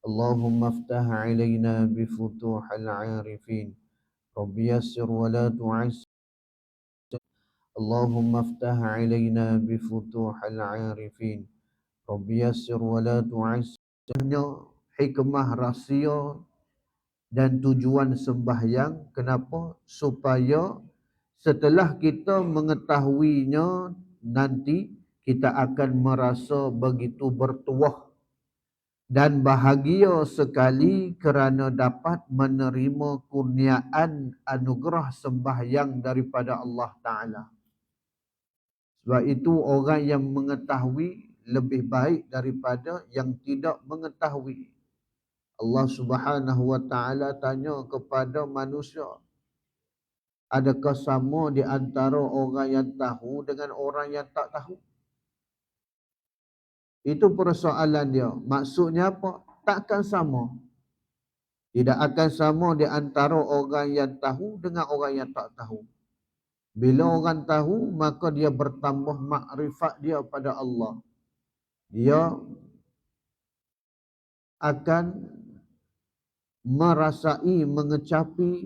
Allahumma aftah alaina bifutuhil arifin. Rabbi yassir wa la tu'assir. Allahumma aftah alaina bifutuhil arifin. Rabbi yassir wa la tu'assir. Hikmah rahsia dan tujuan sembahyang. Kenapa? Supaya setelah kita mengetahuinya, nanti kita akan merasa begitu bertuah dan bahagia sekali kerana dapat menerima kurniaan anugerah sembahyang daripada Allah Ta'ala. Sebab itu orang yang mengetahui lebih baik daripada yang tidak mengetahui. Allah Subhanahu wa Ta'ala tanya kepada manusia, adakah sama di antara orang yang tahu dengan orang yang tak tahu? Itu persoalan dia. Maksudnya apa? Takkan sama. Tidak akan sama di antara orang yang tahu dengan orang yang tak tahu. Bila orang tahu, maka dia bertambah makrifat dia pada Allah. Dia akan merasai, mengecapi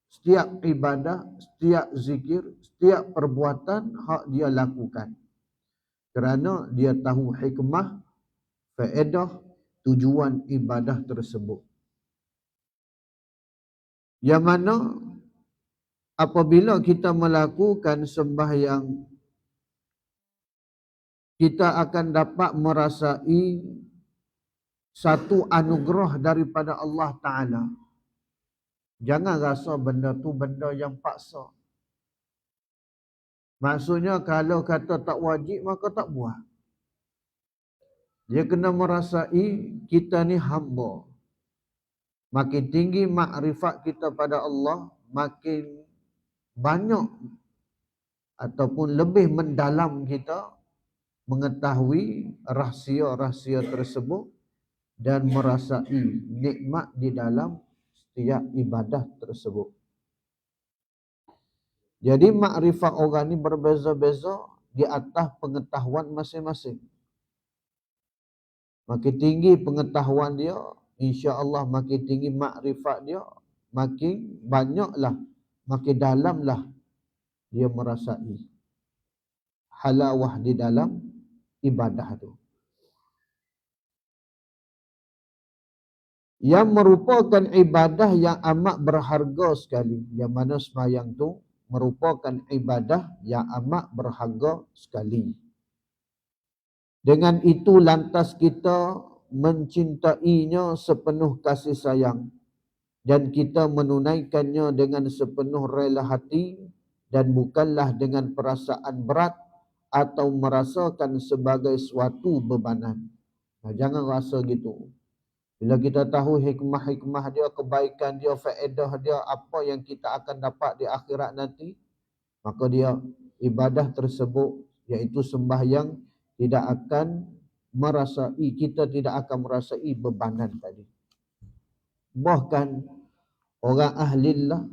setiap ibadah, setiap zikir, setiap perbuatan hak dia lakukan. Kerana dia tahu hikmah, faedah, tujuan ibadah tersebut. Yang mana apabila kita melakukan sembahyang, kita akan dapat merasai satu anugerah daripada Allah Ta'ala. Jangan rasa benda tu benda yang paksa. Maksudnya kalau kata tak wajib, maka tak buat. Dia kena merasai kita ni hamba. Makin tinggi makrifat kita pada Allah, makin banyak ataupun lebih mendalam kita mengetahui rahsia-rahsia tersebut dan merasai nikmat di dalam setiap ibadah tersebut. Jadi makrifat orang ni berbeza-beza di atas pengetahuan masing-masing. Makin tinggi pengetahuan dia, insya-Allah makin tinggi makrifat dia, makin banyaklah, makin dalamlah dia merasai halawah di dalam ibadah tu. Yang merupakan ibadah yang amat berharga sekali. Yang mana sembahyang tu merupakan ibadah yang amat berharga sekali. Dengan itu lantas kita mencintainya sepenuh kasih sayang. Dan kita menunaikannya dengan sepenuh rela hati. Dan bukanlah dengan perasaan berat atau merasakan sebagai suatu bebanan. Nah, jangan rasa gitu. Bila kita tahu hikmah-hikmah dia, kebaikan dia, faedah dia, apa yang kita akan dapat di akhirat nanti, maka dia ibadah tersebut, iaitu sembahyang, tidak akan merasai, kita tidak akan merasai bebanan tadi. Bahkan orang ahlillah,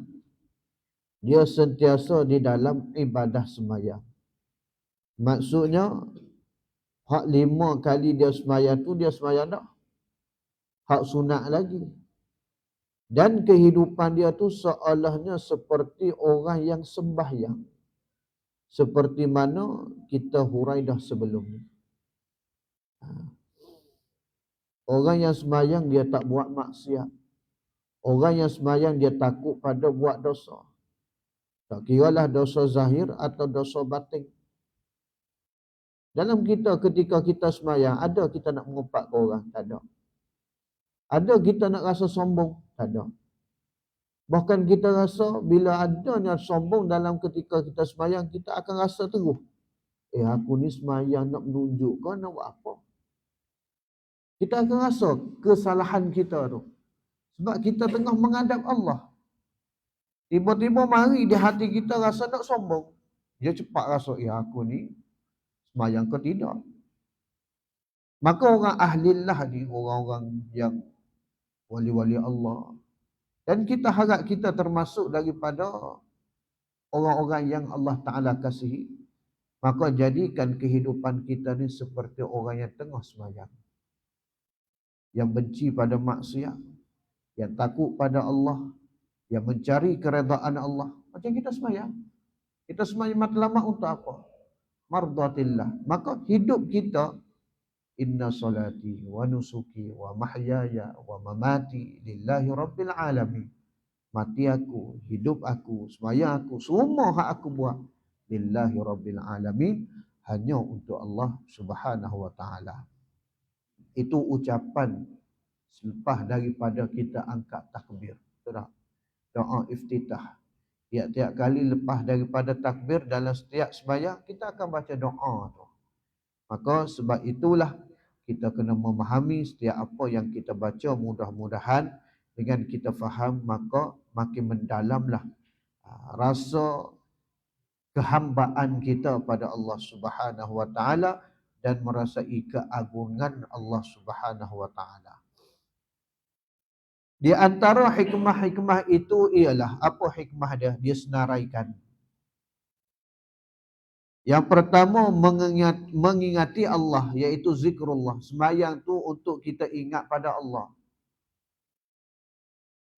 dia sentiasa di dalam ibadah sembahyang. Maksudnya, hak 5 kali dia sembahyang tu, dia sembahyang dah. Hak sunat lagi. Dan kehidupan dia tu seolahnya seperti orang yang sembahyang. Seperti mana kita hurai dah sebelum ni. Orang yang sembahyang dia tak buat maksiat. Orang yang sembahyang dia takut pada buat dosa. Tak kiralah dosa zahir atau dosa batin. Dalam kita ketika kita sembahyang, ada kita nak mengupak ke orang? Tak ada. Ada kita nak rasa sombong? Tak ada. Bahkan kita rasa bila adanya sombong dalam ketika kita sembahyang, kita akan rasa terus. Aku ni sembahyang nak menunjukkan nak buat apa? Kita akan rasa kesalahan kita tu. Sebab kita tengah menghadap Allah. Tiba-tiba mari di hati kita rasa nak sombong. Dia cepat rasa, aku ni sembahyang ke tidak? Maka orang ahlillah ni, orang-orang yang wali-wali Allah. Dan kita harap kita termasuk daripada orang-orang yang Allah Ta'ala kasihi. Maka jadikan kehidupan kita ni seperti orang yang tengah sembahyang. yang benci pada maksiat, yang takut pada Allah, yang mencari keredaan Allah. Macam kita semayang. Kita semayang matlamat untuk apa? Mardatillah. Maka hidup kita, inna salati wa nusuki wa mahyaya wa mamati lillahi rabbil alamin. Mati aku, hidup aku, semayang aku, semua hak aku buat lillahi rabbil alamin, hanya untuk Allah Subhanahu wa taala. Itu ucapan selepas daripada kita angkat takbir. Betul tak? Doa iftitah. Tiap-tiap kali lepas daripada takbir dalam setiap sembahyang kita akan baca doa tu. Maka sebab itulah kita kena memahami setiap apa yang kita baca, mudah-mudahan dengan kita faham maka makin mendalamlah rasa kehambaan kita pada Allah Subhanahu wa taala dan merasai keagungan Allah Subhanahu wa taala. Di antara hikmah-hikmah itu ialah apa hikmah dia? Dia senaraikan. Yang pertama mengingati Allah, iaitu zikrullah. Sembahyang tu untuk kita ingat pada Allah.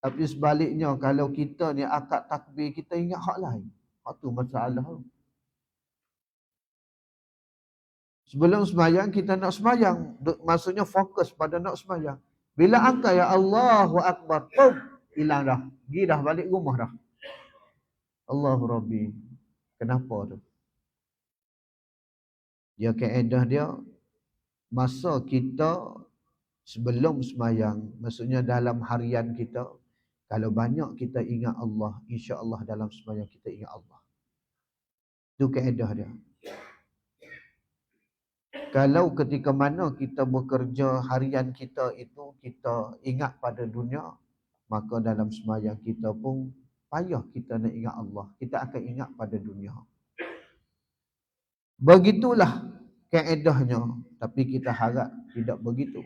Tapi sebaliknya kalau kita ni akad takbir, kita ingat hak lain. Hak tu masalah. Sebelum sembahyang kita nak sembahyang, maksudnya fokus pada nak sembahyang. Bila angkat ya Allahu Akbar, pum, hilang dah. Pergi dah balik rumah dah. Allahu Rabbi. Kenapa tu? Dia kaedah dia, masa kita sebelum sembahyang, maksudnya dalam harian kita, kalau banyak kita ingat Allah, insya-Allah dalam sembahyang kita ingat Allah. Itu kaedah dia. Kalau ketika mana kita bekerja harian kita itu kita ingat pada dunia, maka dalam sembahyang kita pun payah kita nak ingat Allah. Kita akan ingat pada dunia. Begitulah kaedahnya, tapi kita harap tidak begitu.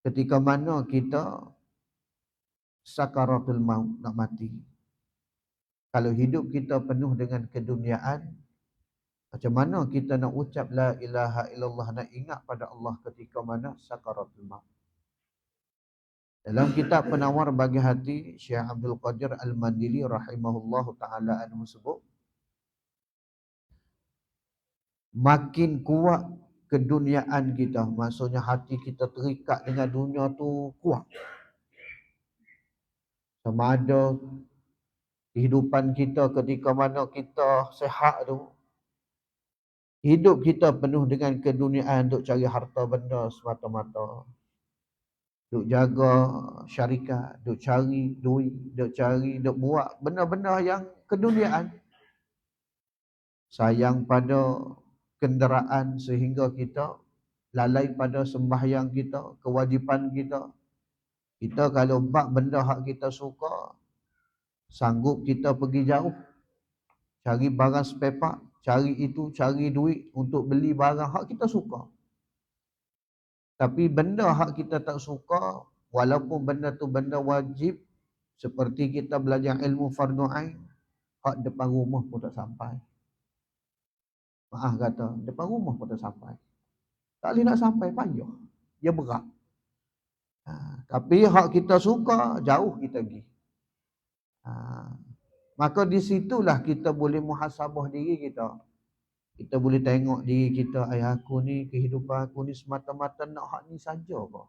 Ketika mana kita sakaratul maut, nak mati. Kalau hidup kita penuh dengan keduniaan, macam mana kita nak ucap la ilaha illallah, nak ingat pada Allah ketika mana sakaratul maut. Dalam kitab Penawar Bagi Hati, Syekh Abdul Qadir Al-Mandili rahimahullahu taala anhu sebut, makin kuat keduniaan kita, maksudnya hati kita terikat dengan dunia tu kuat. Sama ada kehidupan kita ketika mana kita sehat tu, hidup kita penuh dengan keduniaan, duk cari harta benda semata-mata, duk jaga syarikat, duk cari duit, duk buat benda-benda yang keduniaan. Sayang pada kenderaan sehingga kita lalai pada sembahyang kita, kewajipan kita. Kita kalau bab benda hak kita suka, sanggup kita pergi jauh, cari barang spare part, cari itu, cari duit untuk beli barang hak kita suka. Tapi benda hak kita tak suka, walaupun benda tu benda wajib, seperti kita belajar ilmu fardu ain, hak depan rumah pun tak sampai. Maaf kata, depan rumah pun tak sampai. Tak boleh nak sampai, payah. Dia berat. Tapi hak kita suka, jauh kita pergi. Maka di situlah kita boleh muhasabah diri kita. Kita boleh tengok diri kita, aku ni, kehidupan aku ni semata-mata nak hak ni saja ke?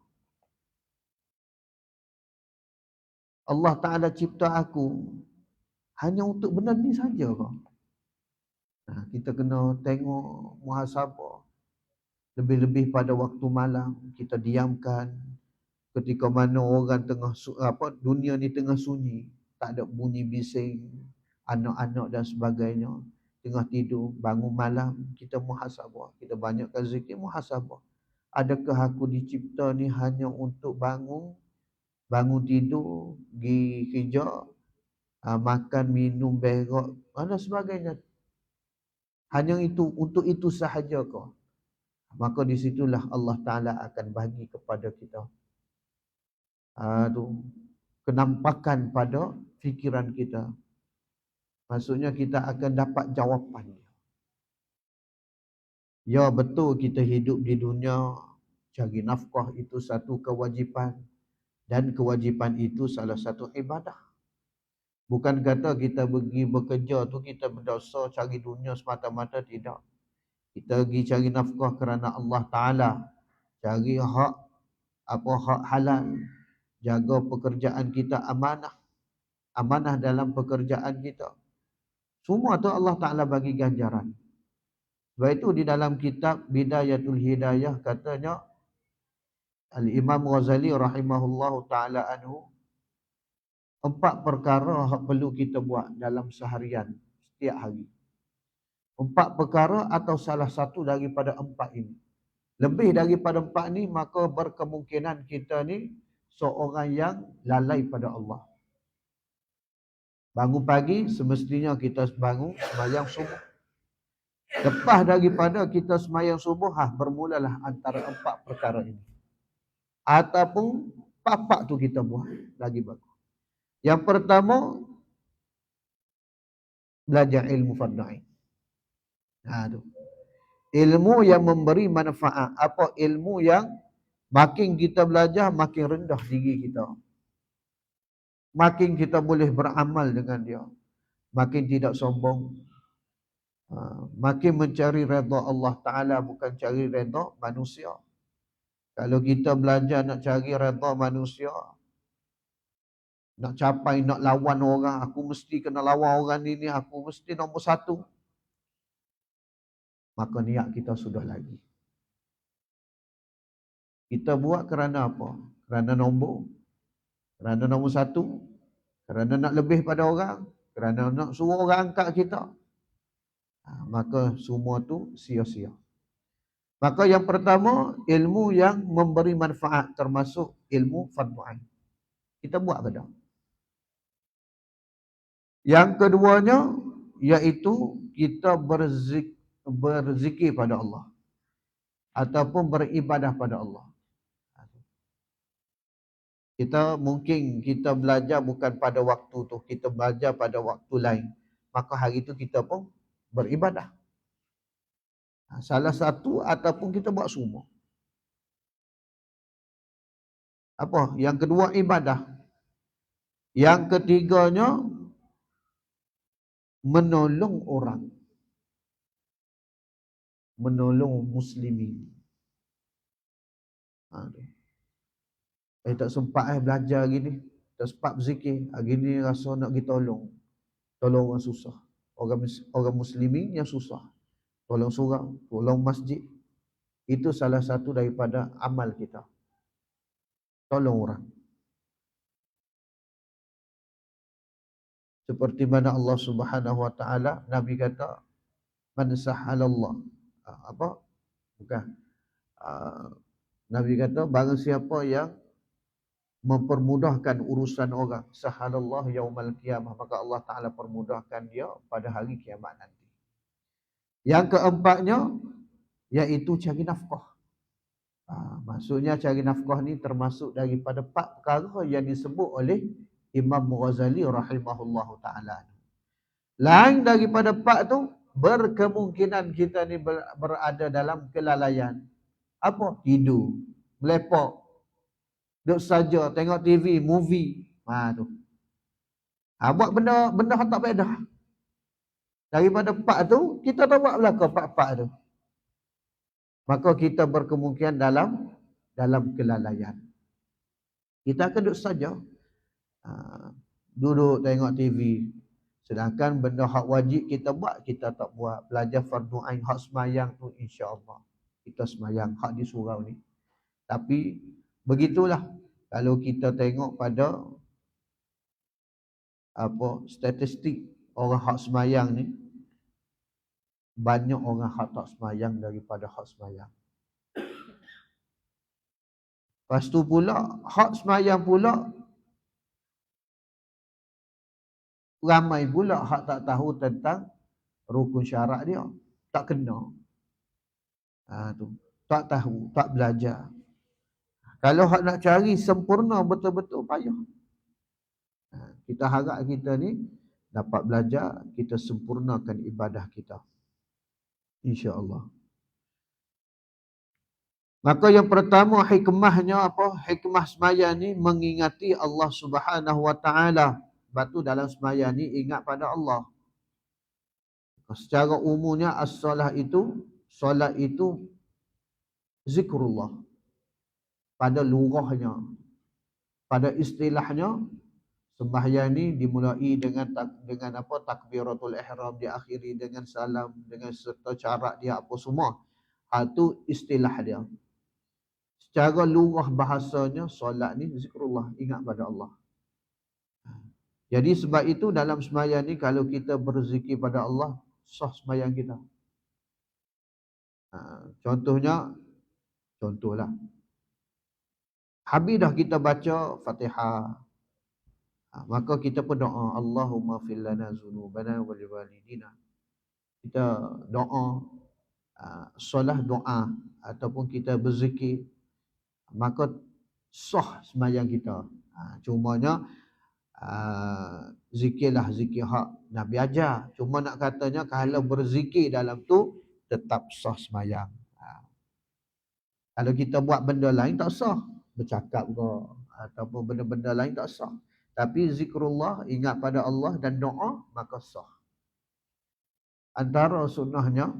Allah Ta'ala cipta aku hanya untuk benda ni saja ke? Kita kena tengok muhasabah. Lebih-lebih pada waktu malam, kita diamkan. Ketika mana orang tengah, dunia ni tengah sunyi, tak ada bunyi bising, anak-anak dan sebagainya, tengah tidur, bangun malam, kita muhasabah. Kita banyakkan zikir, muhasabah. Adakah aku dicipta ni hanya untuk bangun tidur, pergi kerja, makan, minum, berak, dan sebagainya. Hanya itu, untuk itu sahaja kau. Maka di situlah Allah Ta'ala akan bagi kepada kita kenampakan pada fikiran kita. Maksudnya kita akan dapat jawapan. Ya betul kita hidup di dunia, Cari nafkah itu satu kewajipan. Dan kewajipan itu salah satu ibadah. Bukan kata kita pergi bekerja tu kita berdosa cari dunia semata-mata, tidak. Kita pergi cari nafkah kerana Allah Ta'ala. Cari hak halal. Jaga pekerjaan kita amanah. Amanah dalam pekerjaan kita. Semua tu Allah Ta'ala bagi ganjaran. Sebab itu di dalam kitab Bidayatul Hidayah katanya, Al-Imam Ghazali rahimahullahu ta'ala anhu, 4 perkara yang perlu kita buat dalam seharian, setiap hari. 4 perkara atau salah satu daripada 4 ini. Lebih daripada 4 ni, maka berkemungkinan kita ni seorang yang lalai pada Allah. Bangun pagi, semestinya kita bangun sembahyang subuh. Lepas daripada kita sembahyang subuh, bermulalah antara 4 perkara ini. Ataupun papak tu kita buat, lagi bagus. Yang pertama, belajar ilmu fardu ain. Ilmu yang memberi manfaat. Apa ilmu yang makin kita belajar, makin rendah diri kita. Makin kita boleh beramal dengan dia. Makin tidak sombong. Makin mencari redha Allah Ta'ala, bukan cari redha manusia. Kalau kita belajar nak cari redha manusia, nak capai, nak lawan orang, aku mesti kena lawan orang ini, aku mesti nombor 1. Maka niat kita sudah lagi. Kita buat kerana apa? Kerana nombor 1, kerana nak lebih pada orang, kerana nak suruh orang angkat kita. Maka semua tu sia-sia. Maka yang pertama, ilmu yang memberi manfaat, termasuk ilmu fardu ain. Kita buat ke tak? Yang keduanya, iaitu kita berzikir pada Allah. Ataupun beribadah pada Allah. Kita belajar bukan pada waktu tu, kita belajar pada waktu lain. Maka hari tu kita pun beribadah. Salah satu ataupun kita buat semua. Apa? Yang kedua, ibadah. Yang ketiganya, menolong orang. Menolong muslimin. Tak sempat belajar hari ni. Tak sempat berzikir. Hari ni rasa nak pergi tolong. Tolong orang susah. Orang muslimin yang susah. Tolong surau, tolong masjid. Itu salah satu daripada amal kita. Tolong orang. Seperti mana Allah Subhanahu Wa Taala, Nabi kata, man sahalallah. Nabi kata, barang siapa yang mempermudahkan urusan orang, sahalallahu yaumal qiyamah, maka Allah Ta'ala permudahkan dia pada hari kiamat nanti. Yang keempatnya, iaitu cari nafkah. Maksudnya cari nafkah ni termasuk daripada 4 perkara yang disebut oleh Imam Ghazali rahimahullahu ta'ala. Lain daripada 4 tu, berkemungkinan kita ni berada dalam kelalaian. Apa? Tidur, melepak, duduk saja, tengok TV, movie. Tu. Buat benda yang tak faedah. Daripada 4 tu, kita tak buat belaka 4 tu. Maka kita berkemungkinan dalam kelalaian. Kita akan duduk saja. Duduk tengok TV. Sedangkan benda hak wajib kita buat, kita tak buat. Belajar fardu ain, hak semayang tu insya-Allah. Kita semayang, hak di surau ni. Tapi begitulah. Kalau kita tengok pada statistik orang hak semayang ni, banyak orang hak tak semayang daripada hak semayang. Lepas tu pula, hak semayang pula, ramai pula hak tak tahu tentang rukun syarat dia. Tak kena. Tu. Tak tahu, tak belajar. Kalau hak nak cari sempurna betul-betul payah. Kita harap kita ni dapat belajar, kita sempurnakan ibadah kita. InsyaAllah. Maka yang pertama hikmahnya apa? Hikmah sembahyang ni mengingati Allah Subhanahu Wa Taala. Sebab tu dalam sembahyang ni ingat pada Allah. Secara umumnya solat itu zikrullah. Pada lurahnya, pada istilahnya, sembahyang ni dimulai dengan apa? Takbiratul ihram, diakhiri dengan salam, dengan serta cara dia apa semua. Itu istilah dia. Secara lurah bahasanya solat ni zikrullah, ingat pada Allah. Jadi sebab itu dalam sembahyang ni kalau kita berzikir pada Allah, sah sembahyang kita. Contohlah. Habis dah kita baca Fatihah. Maka kita pun doa, Allahumma fil lana dzunubana wa liwalidina. Kita doa, solah doa ataupun kita berzikir, maka sah sembahyang kita. Cumanya zikirlah zikir hak Nabi ajar. Cuma nak katanya kalau berzikir dalam tu tetap sah sembahyang. Kalau kita buat benda lain tak sah, bercakap ke ataupun benda-benda lain tak sah. Tapi zikrullah, ingat pada Allah dan doa, maka sah. Antara sunnahnya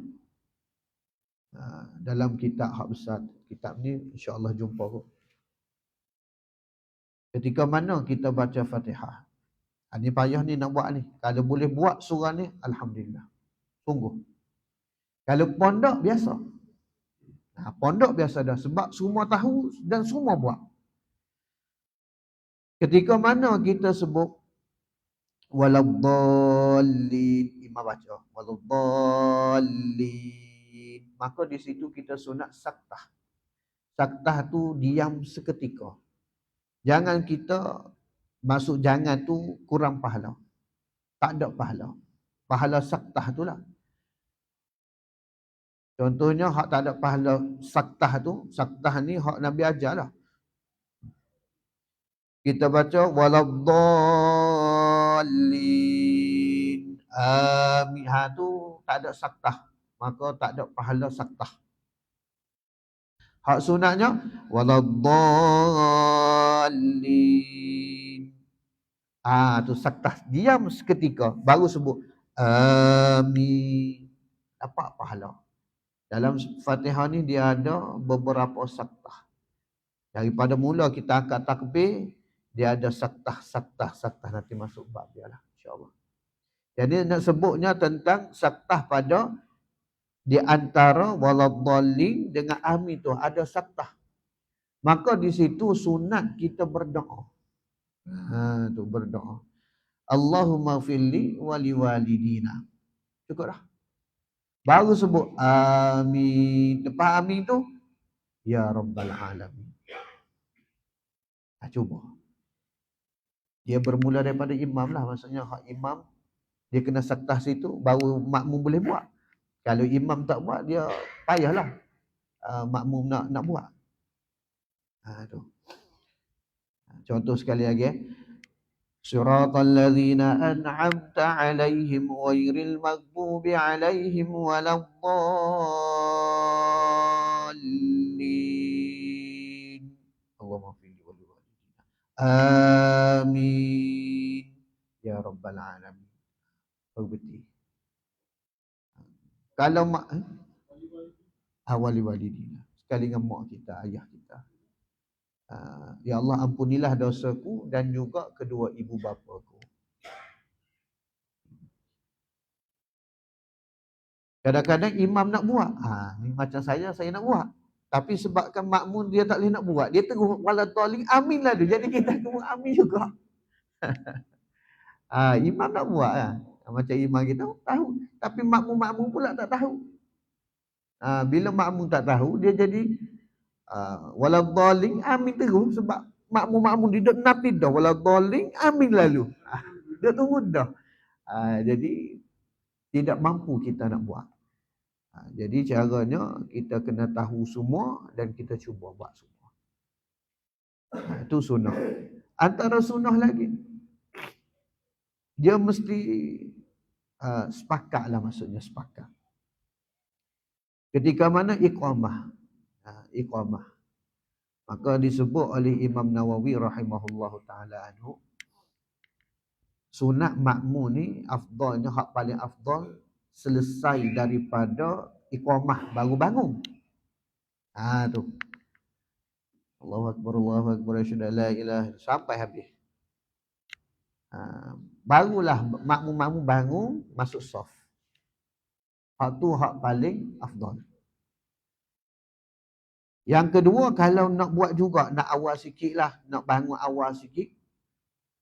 dalam kitab hak besar, kitab ni insya-Allah jumpa kok. Ketika mana kita baca Fatihah. Ni payah ni nak buat ni. Kalau boleh buat surah ni, alhamdulillah. Sungguh. Kalau pondok biasa. Pondok biasa dah sebab semua tahu dan semua buat. Ketika mana kita sebut waladdallin, imam baca waladdallin, maka di situ kita sunat saktah. Saktah tu diam seketika. Jangan kita masuk jangan tu kurang pahala. Tak ada pahala. Pahala saktah tu lah. Contohnya hak tak ada pahala saktah tu, saktah ni hak Nabi ajar lah. Kita baca waladdallin. Amin. Tu tak ada saktah. Maka tak ada pahala saktah. Hak sunatnya waladdallin. Tu saktah. Diam seketika baru sebut amin. Dapat pahala. Dalam Fatihah ni dia ada beberapa saktah. Daripada mula kita angkat takbir, dia ada saktah. Nanti masuk bab dia lah, insya-Allah. Jadi nak sebutnya tentang saktah pada di antara waladdallin dengan amin tu ada saktah. Maka di situ sunat kita berdoa. Tu berdoa. Allahumma firli wa liwalidina. Cukup dah. Baru sebut amin. Lepas amin tu ya rabbal alamin. Cuba. Dia bermula daripada imam lah. Maksudnya hak imam, dia kena saktah situ, baru makmum boleh buat. Kalau imam tak buat, dia payahlah makmum nak buat. Tu. Contoh sekali lagi. Siratal ladzina an'amta 'alaihim ghairil maghdubi 'alaihim waladdallin. Allahumma firli wa liwalidina. Amin. Ya rabbal alamin. Berbeti. Kalau mak wali-walidina. Sekali dengan mak kita, ayah kita. Ya Allah, ampunilah dosaku dan juga kedua ibu bapaku. Kadang-kadang imam nak buat. Ni macam saya nak buat. Tapi sebabkan makmum dia tak boleh nak buat, dia terus waladdallin, amin lah dia. Jadi kita terus amin juga. Imam nak buat lah. Macam imam kita tahu. Tapi makmum pula tak tahu. Bila makmum tak tahu, dia jadi waladdallin, amin terus. Sebab makmum dia duduk napi dah. Waladdallin, amin lalu. Dia tunggu dah. Jadi tidak mampu kita nak buat. Jadi caranya kita kena tahu semua dan kita cuba buat semua. Itu sunnah. Antara sunnah lagi, dia mesti sepakat lah, maksudnya sepakat. Ketika mana iqamah, iqamah. Maka disebut oleh Imam Nawawi rahimahullahu taala anhu, sunat makmum ni afdalnya, hak paling afdal selesai daripada iqamah baru bangun. Tu. Allahu akbar asyhadu an la ilaha sampai habis. Barulah makmum-makmum bangun masuk saf. Hak tu hak paling afdal. Yang kedua, kalau nak buat juga, nak awal sikit lah, nak bangun awal sikit,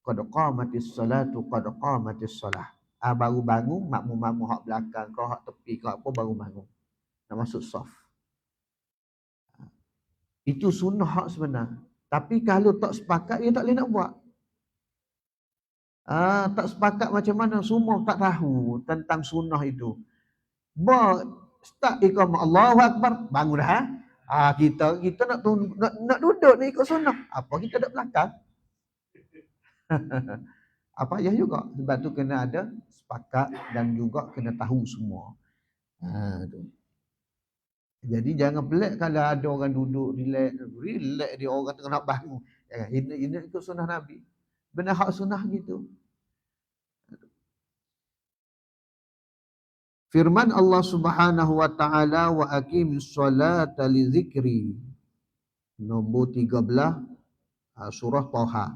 qad qamatis salatu qad qamatis salah. Baru bangun, makmum-makmum hak belakang kau, hak tepi kau apa baru bangun. Nak masuk saf. Itu sunnah hak sebenar. Tapi kalau tak sepakat, dia tak boleh nak buat. Tak sepakat macam mana, semua tak tahu tentang sunnah itu. Start iqamah Allahu akbar, bangun dah. Kita nak duduk ni ikut sunnah. Apa kita duduk belakang? Apa ya juga. Sebab tu kena ada sepakat dan juga kena tahu semua. Tu. Jadi jangan pelik kalau ada orang duduk relax dia orang tengah nak bangun. Ini ikut sunnah Nabi. Benar hak sunnah gitu. Firman Allah Subhanahu wa taala, wa aqimis sholata li dzikri. Nombor 13 surah Taha.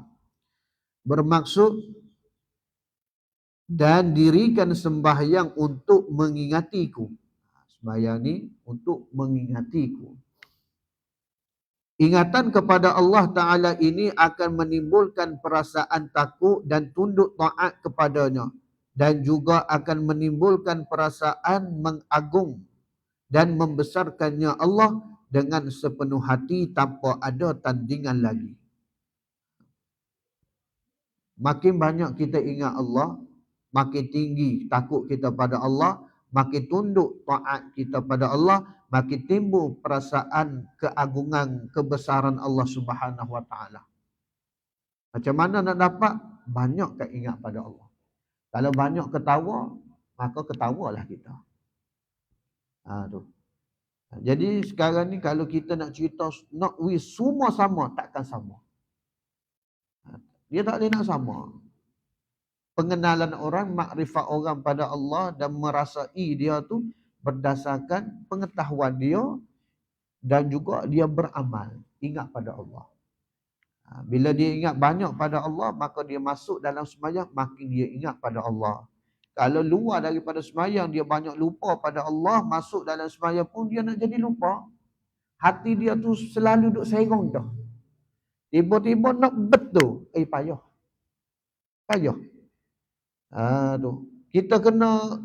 Bermaksud dan dirikan sembahyang untuk mengingatiku. Sembahyang ni untuk mengingatiku. Ingatan kepada Allah Ta'ala ini akan menimbulkan perasaan takut dan tunduk taat kepadanya. Dan juga akan menimbulkan perasaan mengagung dan membesarkannya Allah dengan sepenuh hati tanpa ada tandingan lagi. Makin banyak kita ingat Allah, makin tinggi takut kita pada Allah, makin tunduk taat kita pada Allah, makin timbul perasaan keagungan, kebesaran Allah Subhanahu wa taala. Macam mana nak dapat? Banyak ingat pada Allah. Kalau banyak ketawa, maka ketawalah kita. Tu. Jadi sekarang ni kalau kita nak cerita nak semua sama, takkan sama. Dia tak boleh nak sama. Pengenalan orang, makrifat orang pada Allah dan merasai dia tu berdasarkan pengetahuan dia dan juga dia beramal, ingat pada Allah. Bila dia ingat banyak pada Allah, maka dia masuk dalam sembahyang, makin dia ingat pada Allah. Kalau luar daripada sembahyang, dia banyak lupa pada Allah, masuk dalam sembahyang pun dia nak jadi lupa. Hati dia tu selalu duduk serong dah. Tiba-tiba nak betul, payah. Payah. Tu. Kita kena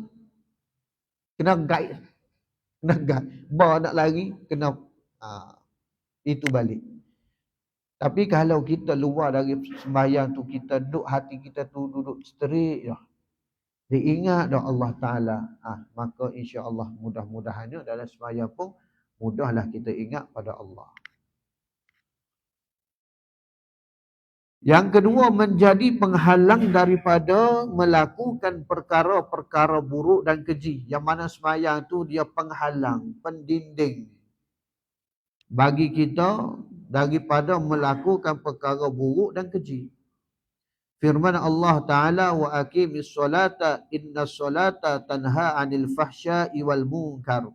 guide. Kena guide. Nak lari, kena itu balik. Tapi kalau kita luar dari sembahyang tu, kita duduk, hati kita tu duduk straight dah. Dia ingat dah Allah Ta'ala. Maka insya-Allah mudah-mudahannya dalam sembahyang pun mudahlah kita ingat pada Allah. Yang kedua, menjadi penghalang daripada melakukan perkara-perkara buruk dan keji. Yang mana sembahyang tu dia penghalang, pendinding bagi kita daripada melakukan perkara buruk dan keji. Firman Allah Ta'ala, wa aqimis solata innas solata tanha 'anil fahsya'i wal munkar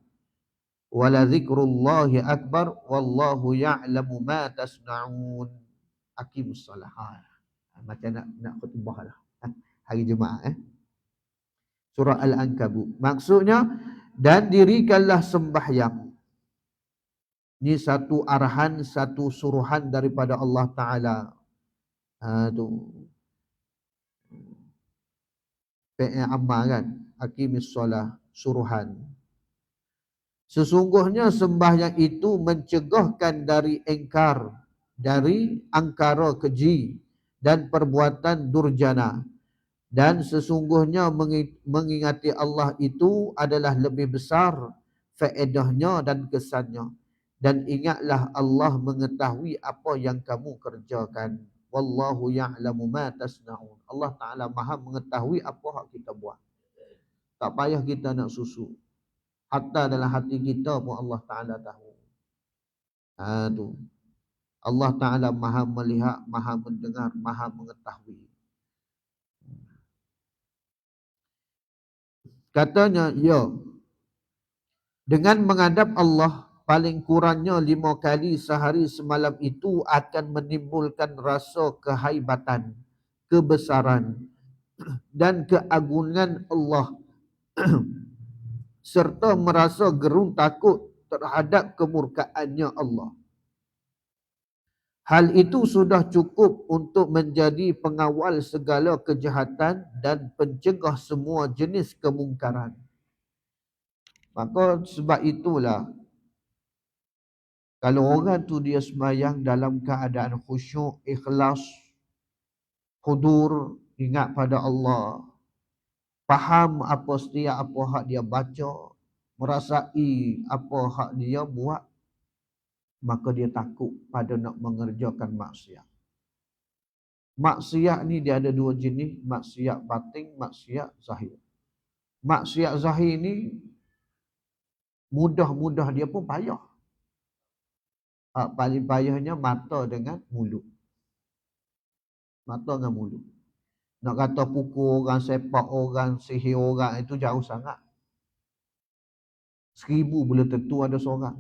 wa la dzikrullahi akbar wallahu ya'lamu ma tasna'un. Aqimus solah. Macam nak khutbah lah hari Jumaat. Surah Al-Ankabut. Maksudnya, dan dirikanlah sembahyang. Ini satu arahan, satu suruhan daripada Allah Ta'ala. Tu. Fi'il amal kan. Aqimis solah, suruhan. Sesungguhnya sembahyang itu mencegahkan dari engkar, dari angkara keji dan perbuatan durjana. Dan sesungguhnya mengingati Allah itu adalah lebih besar faedahnya dan kesannya. Dan ingatlah Allah mengetahui apa yang kamu kerjakan. Wallahu ya'lamu ma tasna'un. Allah Ta'ala maha mengetahui apa yang kita buat. Tak payah kita nak susu. Hatta dalam hati kita pun Allah Ta'ala tahu. Tu. Allah Ta'ala maha melihat, maha mendengar, maha mengetahui. Katanya, ya, dengan menghadap Allah paling kurangnya 5 kali sehari semalam itu akan menimbulkan rasa kehaibatan, kebesaran dan keagungan Allah serta merasa gerun takut terhadap kemurkaannya Allah. Hal itu sudah cukup untuk menjadi pengawal segala kejahatan dan pencegah semua jenis kemungkaran. Maka sebab itulah, kalau orang tu dia sembahyang dalam keadaan khusyuk, ikhlas, hudur, ingat pada Allah, faham apa setiap apa hak dia baca, merasai apa hak dia buat, maka dia takut pada nak mengerjakan maksiat. Maksiat ni dia ada 2 jenis, maksiat batin, maksiat zahir. Maksiat zahir ni mudah-mudah dia pun payah. Paling payahnya mata dengan mulut. Mata dengan mulut. Nak kata pukul orang, sepak orang, sihir orang, itu jauh sangat. 1000 belum tentu ada seorang.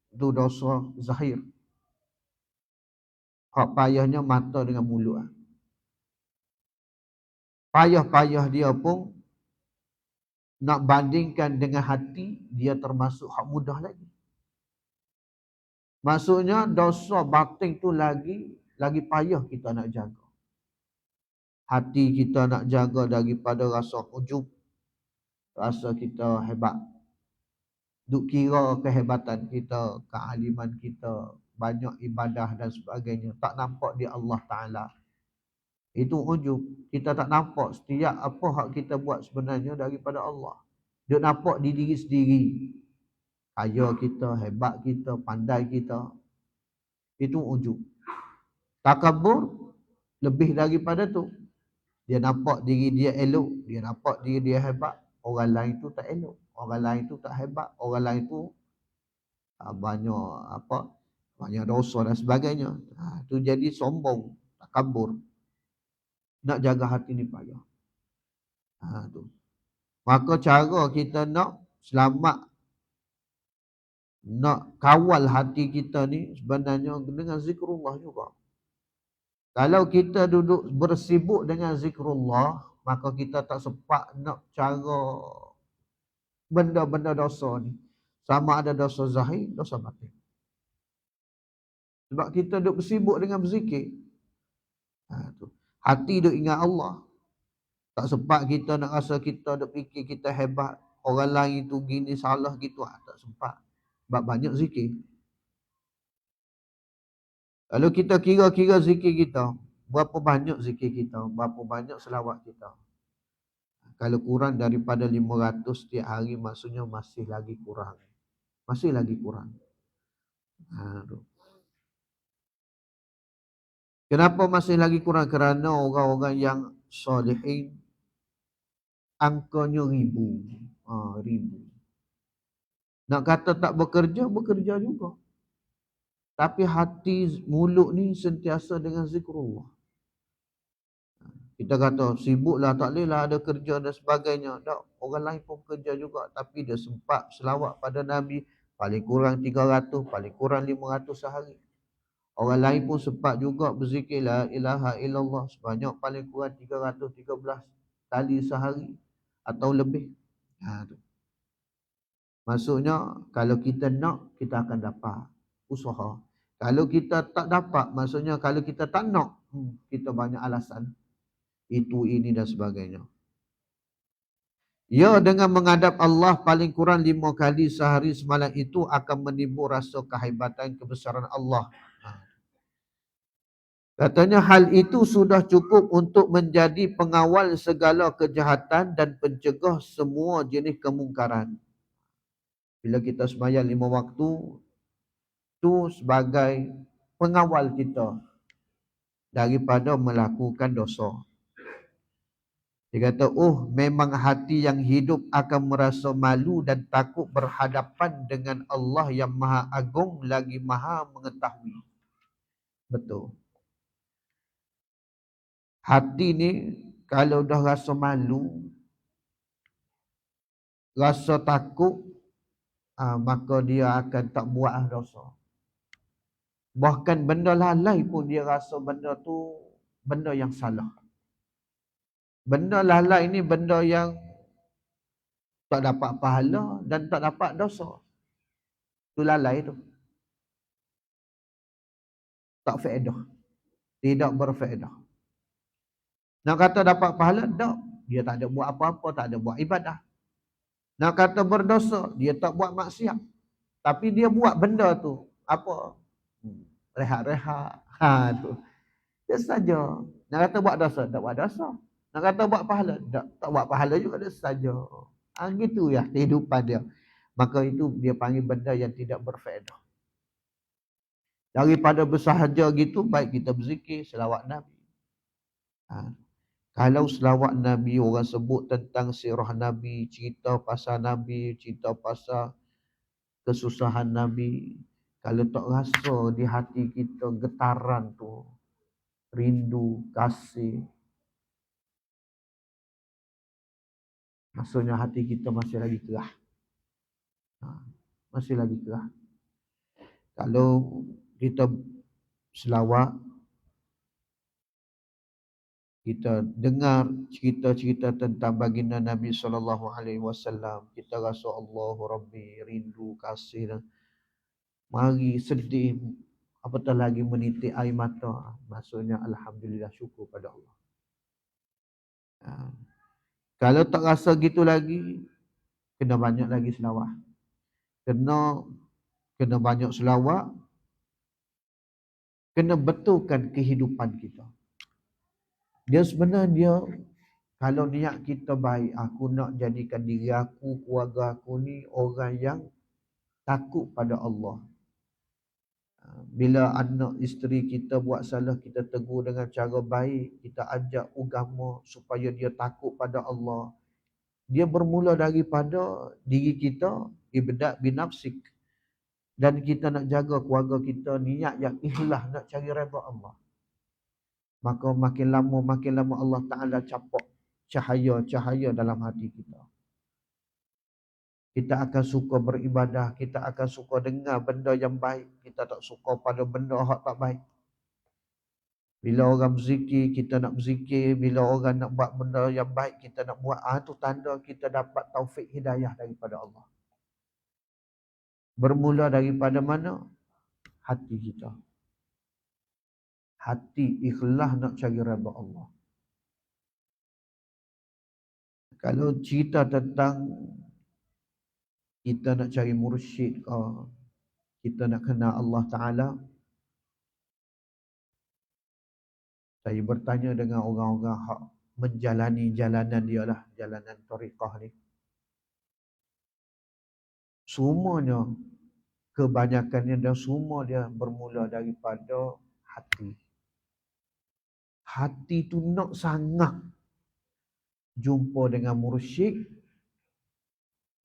Itu dosa zahir. Hak payahnya mata dengan mulut. Payah-payah dia pun nak bandingkan dengan hati, dia termasuk hak mudah lagi. Maksudnya dosa batin tu lagi payah kita nak jaga. Hati kita nak jaga daripada rasa ujub, rasa kita hebat. Duk kira kehebatan kita, kealiman kita, banyak ibadah dan sebagainya, tak nampak di Allah Ta'ala. Itu ujub. Kita tak nampak setiap apa hak kita buat sebenarnya daripada Allah. Dia nampak di diri sendiri. Kaya kita, hebat kita, pandai kita. Itu ujub. Takabur lebih daripada tu. Dia nampak diri dia elok, dia nampak diri dia hebat. Orang lain tu tak elok, orang lain tu tak hebat, orang lain tu banyak dosa dan sebagainya. Tu jadi sombong, takabur. Nak jaga hati ni payah. Tu. Maka cara kita nak selamat, nak kawal hati kita ni sebenarnya dengan zikrullah juga. Kalau kita duduk bersibuk dengan zikrullah, maka kita tak sempat nak cara benda-benda dosa ni. Sama ada dosa zahir, dosa batin. Sebab kita duduk bersibuk dengan berzikir. Hati duduk ingat Allah. Tak sempat kita nak rasa kita duduk fikir kita hebat. Orang lain tu gini salah gitu. Tak sempat. Sebab banyak zikir. Kalau kita kira-kira zikir kita, berapa banyak zikir kita, berapa banyak selawat kita. Kalau kurang daripada 500 setiap hari, maksudnya masih lagi kurang. Masih lagi kurang. Kenapa masih lagi kurang? Kerana orang-orang yang salihin angkanya ribu. Ribu. Nak kata tak bekerja, bekerja juga. Tapi hati, mulut ni sentiasa dengan zikrullah. Kita kata sibuklah, tak bolehlah ada kerja dan sebagainya. Tak, orang lain pun kerja juga. Tapi dia sempat selawat pada Nabi. Paling kurang 300, paling kurang 500 sehari. Orang lain pun sempat juga berzikir la ilaha illallah sebanyak paling kurang 313 kali sehari atau lebih. Tu. Maksudnya kalau kita nak, kita akan dapat usaha. Kalau kita tak dapat, maksudnya kalau kita tak nak, kita banyak alasan. Itu, ini dan sebagainya. Ya, dengan menghadap Allah paling kurang 5 kali sehari semalam itu akan menimbul rasa kehebatan kebesaran Allah. Katanya hal itu sudah cukup untuk menjadi pengawal segala kejahatan dan pencegah semua jenis kemungkaran. Bila kita sembahyang 5 waktu, itu sebagai pengawal kita daripada melakukan dosa. Dia kata, oh memang hati yang hidup akan merasa malu dan takut berhadapan dengan Allah yang maha agung lagi maha mengetahui. Betul. Hati ni kalau dah rasa malu, rasa takut, maka dia akan tak buat dosa. Bahkan benda lalai pun dia rasa benda tu benda yang salah. Benda lalai ni benda yang tak dapat pahala dan tak dapat dosa. Tu lalai tu. Tak faedah. Tidak berfaedah. Nak kata dapat pahala, tak. Dia tak ada buat apa-apa, tak ada buat ibadah. Nak kata berdosa, dia tak buat maksiat. Tapi dia buat benda tu. Apa? Rehat-rehat. Tu. Dia saja. Nak kata buat dosa, tak buat dosa. Nak kata buat pahala, tak buat pahala juga, dia saja. Gitu ya kehidupan dia. Maka itu dia panggil benda yang tidak berfaedah. Daripada bersahaja gitu, baik kita berzikir, selawat Nabi. Kalau selawat Nabi, orang sebut tentang sirah Nabi, cerita pasal Nabi, cerita pasal kesusahan Nabi. Kalau tak rasa di hati kita getaran tu, rindu, kasih, maksudnya hati kita masih lagi kerah. Masih lagi kerah. Kalau kita selawat, kita dengar cerita-cerita tentang baginda Nabi SAW, kita rasa Allahu Rabbi, rindu, kasih dan mari sedih, apatah lagi menitik air mata. Maksudnya Alhamdulillah, syukur pada Allah. Kalau tak rasa gitu lagi, kena banyak lagi selawat. Kena banyak selawat. Kena betulkan kehidupan kita. Dia sebenarnya, kalau niat kita baik, aku nak jadikan diri aku, keluarga aku ni orang yang takut pada Allah. Bila anak isteri kita buat salah, kita tegur dengan cara baik, kita ajak agama supaya dia takut pada Allah. Dia bermula daripada diri kita, ibda' binafsik. Dan kita nak jaga keluarga kita, niat yang ikhlas nak cari redha Allah. Maka makin lama Allah Ta'ala capak cahaya-cahaya dalam hati kita. Kita akan suka beribadah, kita akan suka dengar benda yang baik. Kita tak suka pada benda yang tak baik. Bila orang berzikir, kita nak berzikir. Bila orang nak buat benda yang baik, kita nak buat. Itu tanda kita dapat taufik hidayah daripada Allah. Bermula daripada mana? Hati kita. Hati ikhlas nak cari redha Allah. Kalau cerita tentang kita nak cari mursyid, kita nak kenal Allah Ta'ala, saya bertanya dengan orang-orang hak menjalani jalanan dia lah, jalanan tariqah ni. Semuanya, kebanyakannya dan semua dia bermula daripada hati. Hati tu nak sangat jumpa dengan mursyid,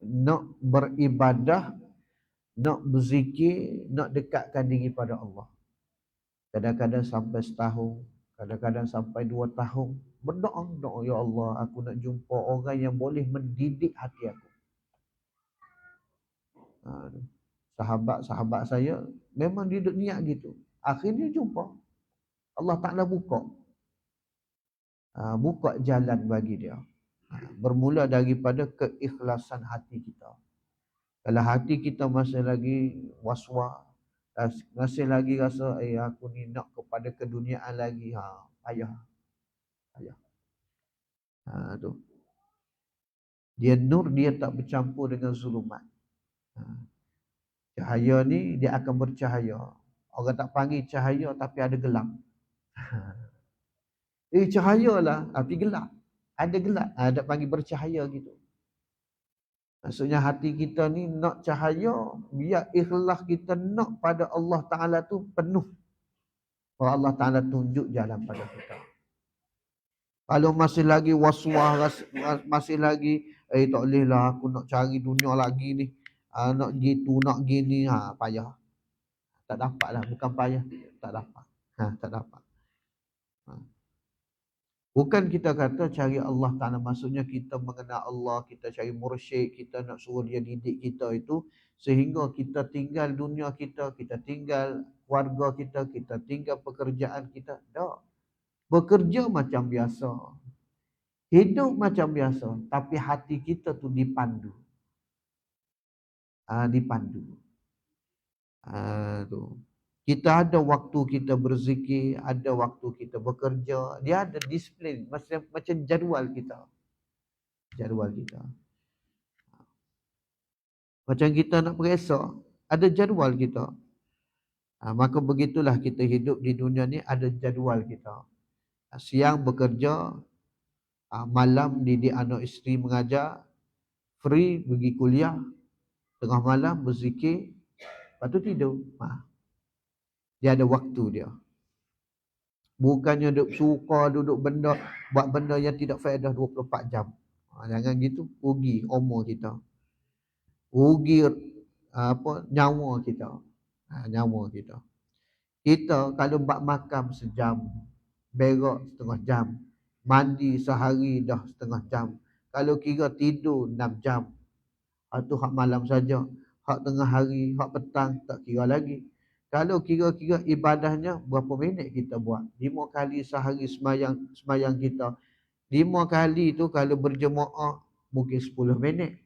nak beribadah, nak berzikir, nak dekatkan diri pada Allah. Kadang-kadang sampai setahun, kadang-kadang sampai 2 tahun. Berdoa, ya Allah, aku nak jumpa orang yang boleh mendidik hati aku. Sahabat-sahabat saya memang dia niat gitu. Akhirnya jumpa. Allah Ta'ala buka jalan bagi dia. Bermula daripada keikhlasan hati kita. Kalau hati kita masih lagi was-was, masih lagi rasa aku ni nak kepada keduniaan lagi, payah. Tu. Dia nur, dia tak bercampur dengan zulumat. Cahaya ni dia akan bercahaya. Orang tak panggil cahaya tapi ada gelap. Cahayalah tapi gelap. Ada gelap, ada panggil bercahaya gitu. Maksudnya hati kita ni nak cahaya, biar ikhlas kita nak pada Allah Ta'ala tu penuh. Kalau Allah Ta'ala tunjuk jalan pada kita. Kalau masih lagi was-was, masih lagi tak boleh lah aku nak cari dunia lagi ni. Nak gitu, nak gini, payah. Tak dapat lah, bukan payah, tak dapat. Tak dapat. Bukan kita kata cari Allah Ta'ala, maksudnya kita mengenal Allah, kita cari mursyid, kita nak suruh dia didik kita itu, sehingga kita tinggal dunia kita, kita tinggal keluarga kita tinggal pekerjaan kita. Tak. Bekerja macam biasa. Hidup macam biasa. Tapi hati kita tu dipandu. Dipandu. Tu. Kita ada waktu kita berzikir, ada waktu kita bekerja. Dia ada disiplin, macam jadual kita. Jadual kita. Macam kita nak beresok, ada jadual kita. Maka begitulah kita hidup di dunia ni, ada jadual kita. Siang bekerja, malam didik anak isteri mengajar, free pergi kuliah, tengah malam berzikir, lepas tu tidur. Dia ada waktu dia. Bukannya duduk suka, duduk benda, buat benda yang tidak faedah 24 jam. Jangan gitu, rugi umur kita. Rugi nyawa kita. Nyawa kita. Kita kalau bak makan sejam, berak setengah jam, mandi sehari dah setengah jam. Kalau kira tidur 6 jam, itu hak malam saja. Hak tengah hari, hak petang tak kira lagi. Kalau kira-kira ibadahnya berapa minit kita buat? 5 kali sehari semayang kita. 5 kali tu kalau berjemaah mungkin 10 minit.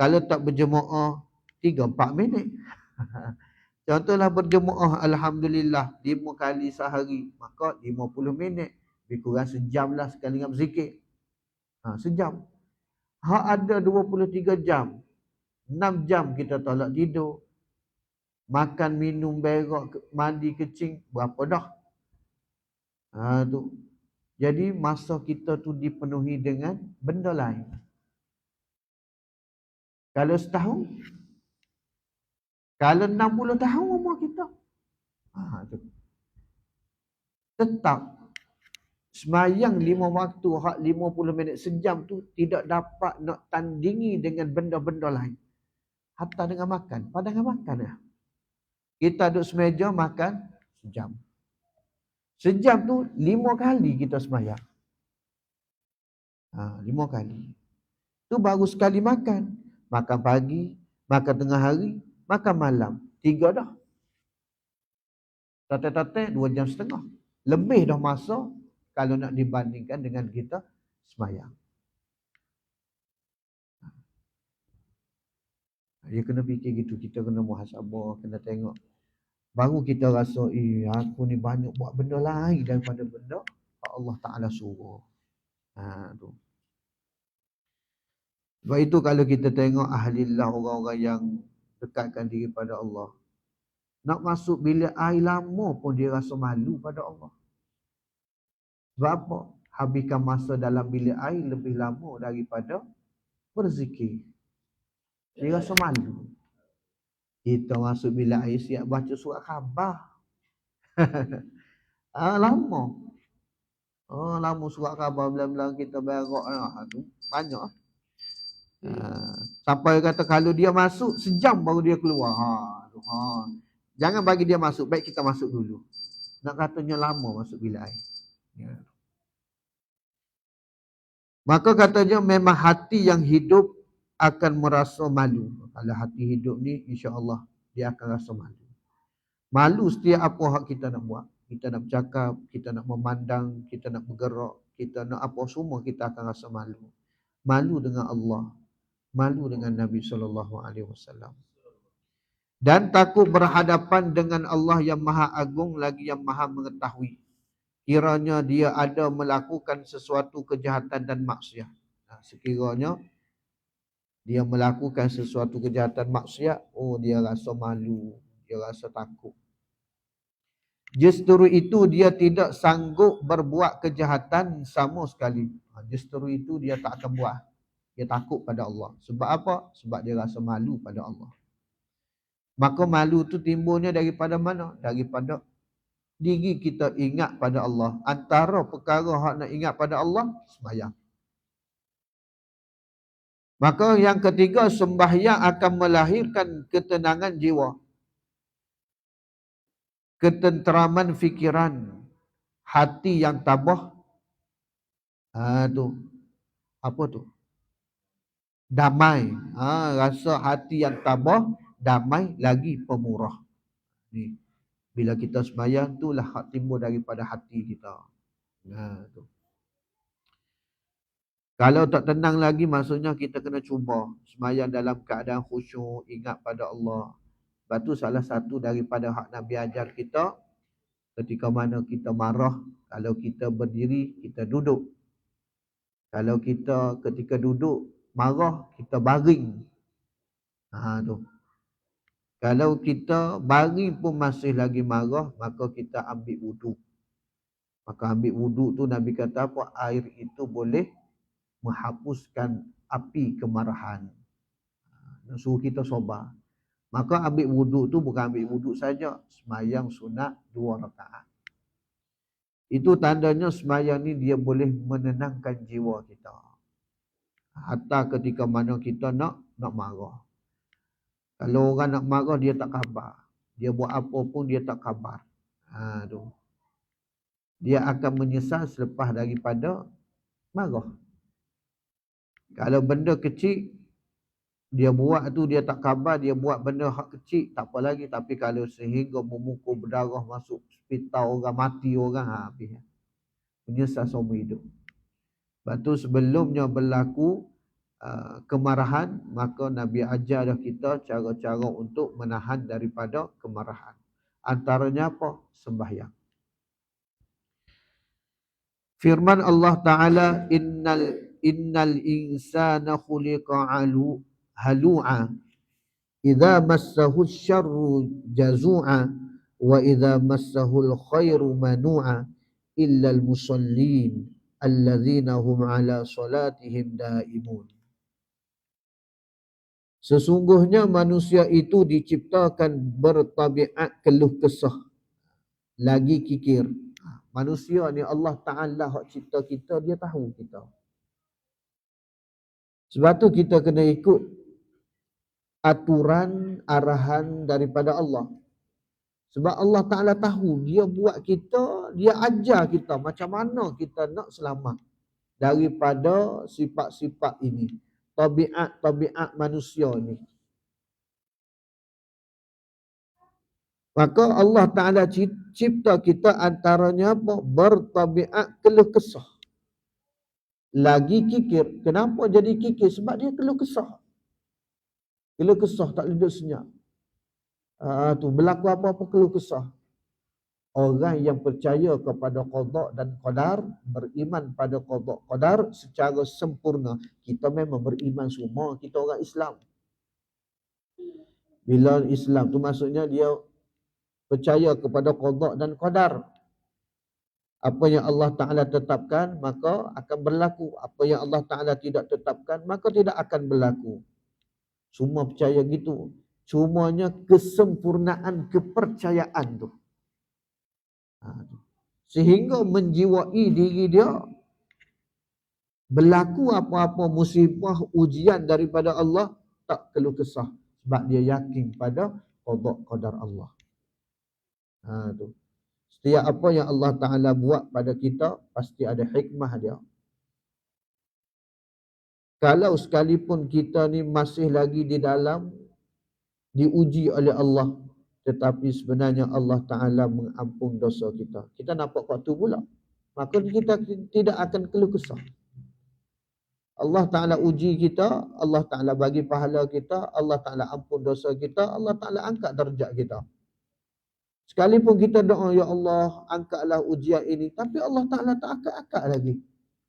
Kalau tak berjemaah 3-4 minit. Contohlah berjemaah, alhamdulillah 5 kali sehari, maka 50 minit. Lebih kurang sejam lah sekali dengan berzikir. Sejam. Hak ada 23 jam. 6 jam kita tolak tidur. Makan, minum, berak, mandi, kecing, berapa dah? Tu. Jadi masa kita tu dipenuhi dengan benda lain. Kalau setahun, kalau 60 tahun umur kita, tu. Tetap semayang 5 waktu, hak 50 minit sejam tu tidak dapat nak tandingi dengan benda-benda lain. Hatta dengan makan, padangan makan lah. Kita duduk semeja makan sejam. Sejam tu 5 kali kita semayang. 5 kali. Tu baru sekali makan. Makan pagi, makan tengah hari, makan malam. 3 dah. Tata-tata 2 jam setengah. Lebih dah masa kalau nak dibandingkan dengan kita semayang. Dia kena fikir gitu. Kita kena muhasabah, kena tengok. Baru kita rasa, aku ni banyak buat benda lain daripada benda Allah Ta'ala suruh. Tu. Sebab itu kalau kita tengok ahlillah, orang-orang yang dekatkan diri pada Allah, nak masuk bilik air lama pun dia rasa malu pada Allah. Sebab apa? Habiskan masa dalam bilik air lebih lama daripada berzikir. Dia rasa malu. Kita masuk bilik air siap baca surat khabar. Lama. Lama surat khabar belang-belang kita berak. Tu banyak. Sampai kata kalau dia masuk sejam baru dia keluar. Jangan bagi dia masuk, baik kita masuk dulu. Nak katanya lama masuk bilik air. Maka katanya memang hati yang hidup akan merasa malu. Kalau hati hidup ni insya-Allah dia akan rasa malu. Malu setiap apa hak kita nak buat. Kita nak bercakap, kita nak memandang, kita nak bergerak, kita nak apa semua kita akan rasa malu. Malu dengan Allah, malu dengan Nabi SAW. Dan takut berhadapan dengan Allah yang Maha Agung lagi yang Maha Mengetahui. Kiranya dia ada melakukan sesuatu kejahatan dan maksiat. Sekiranya dia melakukan sesuatu kejahatan maksiat, dia rasa malu, dia rasa takut. Justru itu dia tidak sanggup berbuat kejahatan sama sekali. Justru itu dia tak akan buat. Dia takut pada Allah. Sebab apa? Sebab dia rasa malu pada Allah. Maka malu tu timbulnya daripada mana? Daripada diri kita ingat pada Allah. Antara perkara hak nak ingat pada Allah, sembahyang. Maka yang ketiga, sembahyang akan melahirkan ketenangan jiwa, ketenteraman fikiran, hati yang tabah. Tu apa tu? Damai. Rasa hati yang tabah, damai lagi pemurah. Ni bila kita sembahyang, itulah hak timbul daripada hati kita. Tu. Kalau tak tenang lagi, maksudnya kita kena cuba sembahyang dalam keadaan khusyuk, ingat pada Allah. Lepas tu salah satu daripada hak Nabi ajar kita, ketika mana kita marah, kalau kita berdiri, kita duduk. Kalau kita ketika duduk marah, kita baring. Tu. Kalau kita baring pun masih lagi marah, maka kita ambil wuduk. Maka ambil wuduk tu Nabi kata apa? Air itu boleh menghapuskan api kemarahan. Suruh kita sabar. Maka ambil wuduk tu bukan ambil wuduk saja, sembahyang sunat 2 rakaat. Itu tandanya sembahyang ni dia boleh menenangkan jiwa kita. Hatta ketika mana kita nak marah. Kalau orang nak marah, dia tak khabar. Dia buat apa pun dia tak khabar. Tu. Dia akan menyesal selepas daripada marah. Kalau benda kecil dia buat tu dia tak khabar, dia buat benda hak kecil tak apa lagi, tapi kalau sehingga memukul berdarah, masuk hospital orang, mati orang, habis. Menyesal seumur hidup. Lepas tu sebelumnya berlaku kemarahan, maka Nabi ajar kita cara-cara untuk menahan daripada kemarahan. Antaranya apa? Sembahyang. Firman Allah Ta'ala, innal insana khuliqa halu'a idza massahu syarru jazu'a wa idza massahu khairu manu'a illa al-musallin alladzina hum ala salatihim daimun. Sesungguhnya manusia itu diciptakan bertabiat keluh kesah, lagi kikir. Manusia ni Allah Ta'ala hak cipta kita, dia tahu kita. Sebab tu kita kena ikut aturan, arahan daripada Allah. Sebab Allah Ta'ala tahu, dia buat kita, dia ajar kita macam mana kita nak selamat daripada sifat-sifat ini. Tabiat manusia ni. Maka Allah Ta'ala cipta kita antaranya apa? Bertabiat keluh kesah. Lagi kikir. Kenapa jadi kikir? Sebab dia keluh kesah. Keluh kesah, tak duduk senyap. Tu berlaku apa-apa keluh kesah. Orang yang percaya kepada qada dan qadar, beriman pada qada qadar secara sempurna. Kita memang beriman semua, kita orang Islam. Bila Islam tu maksudnya dia percaya kepada qada dan qadar. Apa yang Allah Ta'ala tetapkan, maka akan berlaku. Apa yang Allah Ta'ala tidak tetapkan, maka tidak akan berlaku. Semua percaya gitu. Cumanya kesempurnaan kepercayaan tu. Sehingga menjiwai diri dia, berlaku apa-apa musibah, ujian daripada Allah, tak keluh kesah. Sebab dia yakin pada qada qadar Allah. Tu. Setiap apa yang Allah Ta'ala buat pada kita, pasti ada hikmah dia. Kalau sekalipun kita ni masih lagi di dalam, diuji oleh Allah, tetapi sebenarnya Allah Ta'ala mengampun dosa kita. Kita nampak waktu pula. Maka kita tidak akan keluh kesah. Allah Ta'ala uji kita, Allah Ta'ala bagi pahala kita, Allah Ta'ala ampun dosa kita, Allah Ta'ala angkat darjat kita. Sekalipun kita doa, ya Allah, angkatlah ujian ini, tapi Allah Ta'ala tak angkat-angkat lagi.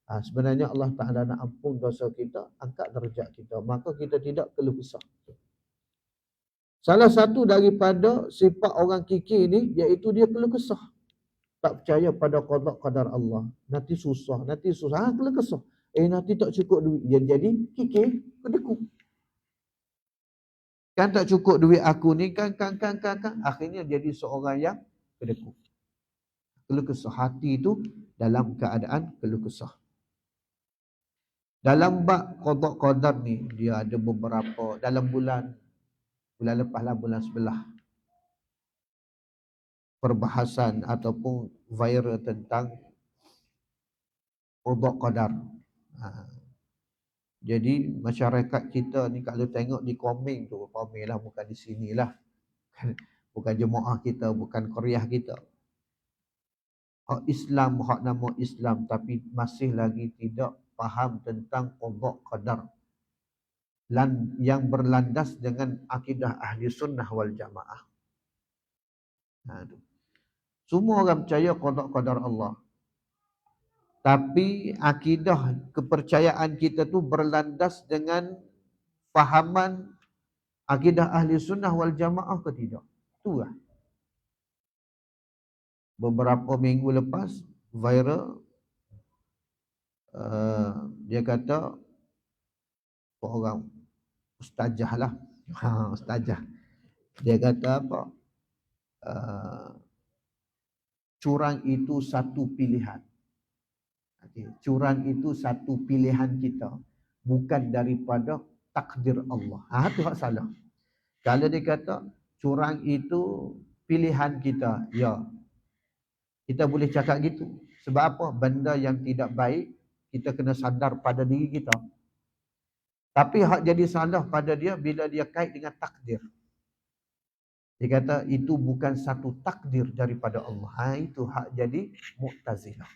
Sebenarnya Allah Ta'ala nak ampun dosa kita, angkat darjat kita. Maka kita tidak keluh kesah. Salah satu daripada sifat orang kikir ni, iaitu dia keluh kesah. Tak percaya pada qada qadar Allah. Nanti susah. Keluh kesah. Nanti tak cukup duit. Dia jadi kikir, kedekut. Kan tak cukup duit aku ni, kan. Akhirnya jadi seorang yang kedekut. Keluh kesah hati itu dalam keadaan keluh kesah. Dalam bab qada qadar ni dia ada beberapa dalam bulan lepas lah, bulan sebelah, perbahasan ataupun viral tentang qada qadar. Jadi masyarakat kita ni kalau tengok di komen tu, komen lah bukan di sinilah. Bukan jemaah kita, bukan Korea kita. Hak Islam, hak nama Islam tapi masih lagi tidak faham tentang qada qadar. Yang berlandas dengan akidah ahli sunnah wal jamaah. Semua orang percaya qada qadar Allah. Tapi akidah kepercayaan kita tu berlandas dengan fahaman akidah ahli sunnah wal jamaah ke tidak? Itulah. Beberapa minggu lepas viral, dia kata seorang ustazah lah, ustazah, dia kata apa, curang itu satu pilihan. Curang itu satu pilihan kita, bukan daripada takdir Allah. Itu hak salah. Kalau dia kata curang itu pilihan kita, ya, kita boleh cakap gitu. Sebab apa? Benda yang tidak baik, kita kena sadar pada diri kita. Tapi hak jadi salah pada dia bila dia kait dengan takdir. Dia kata itu bukan satu takdir daripada Allah. Itu hak jadi Mu'tazilah.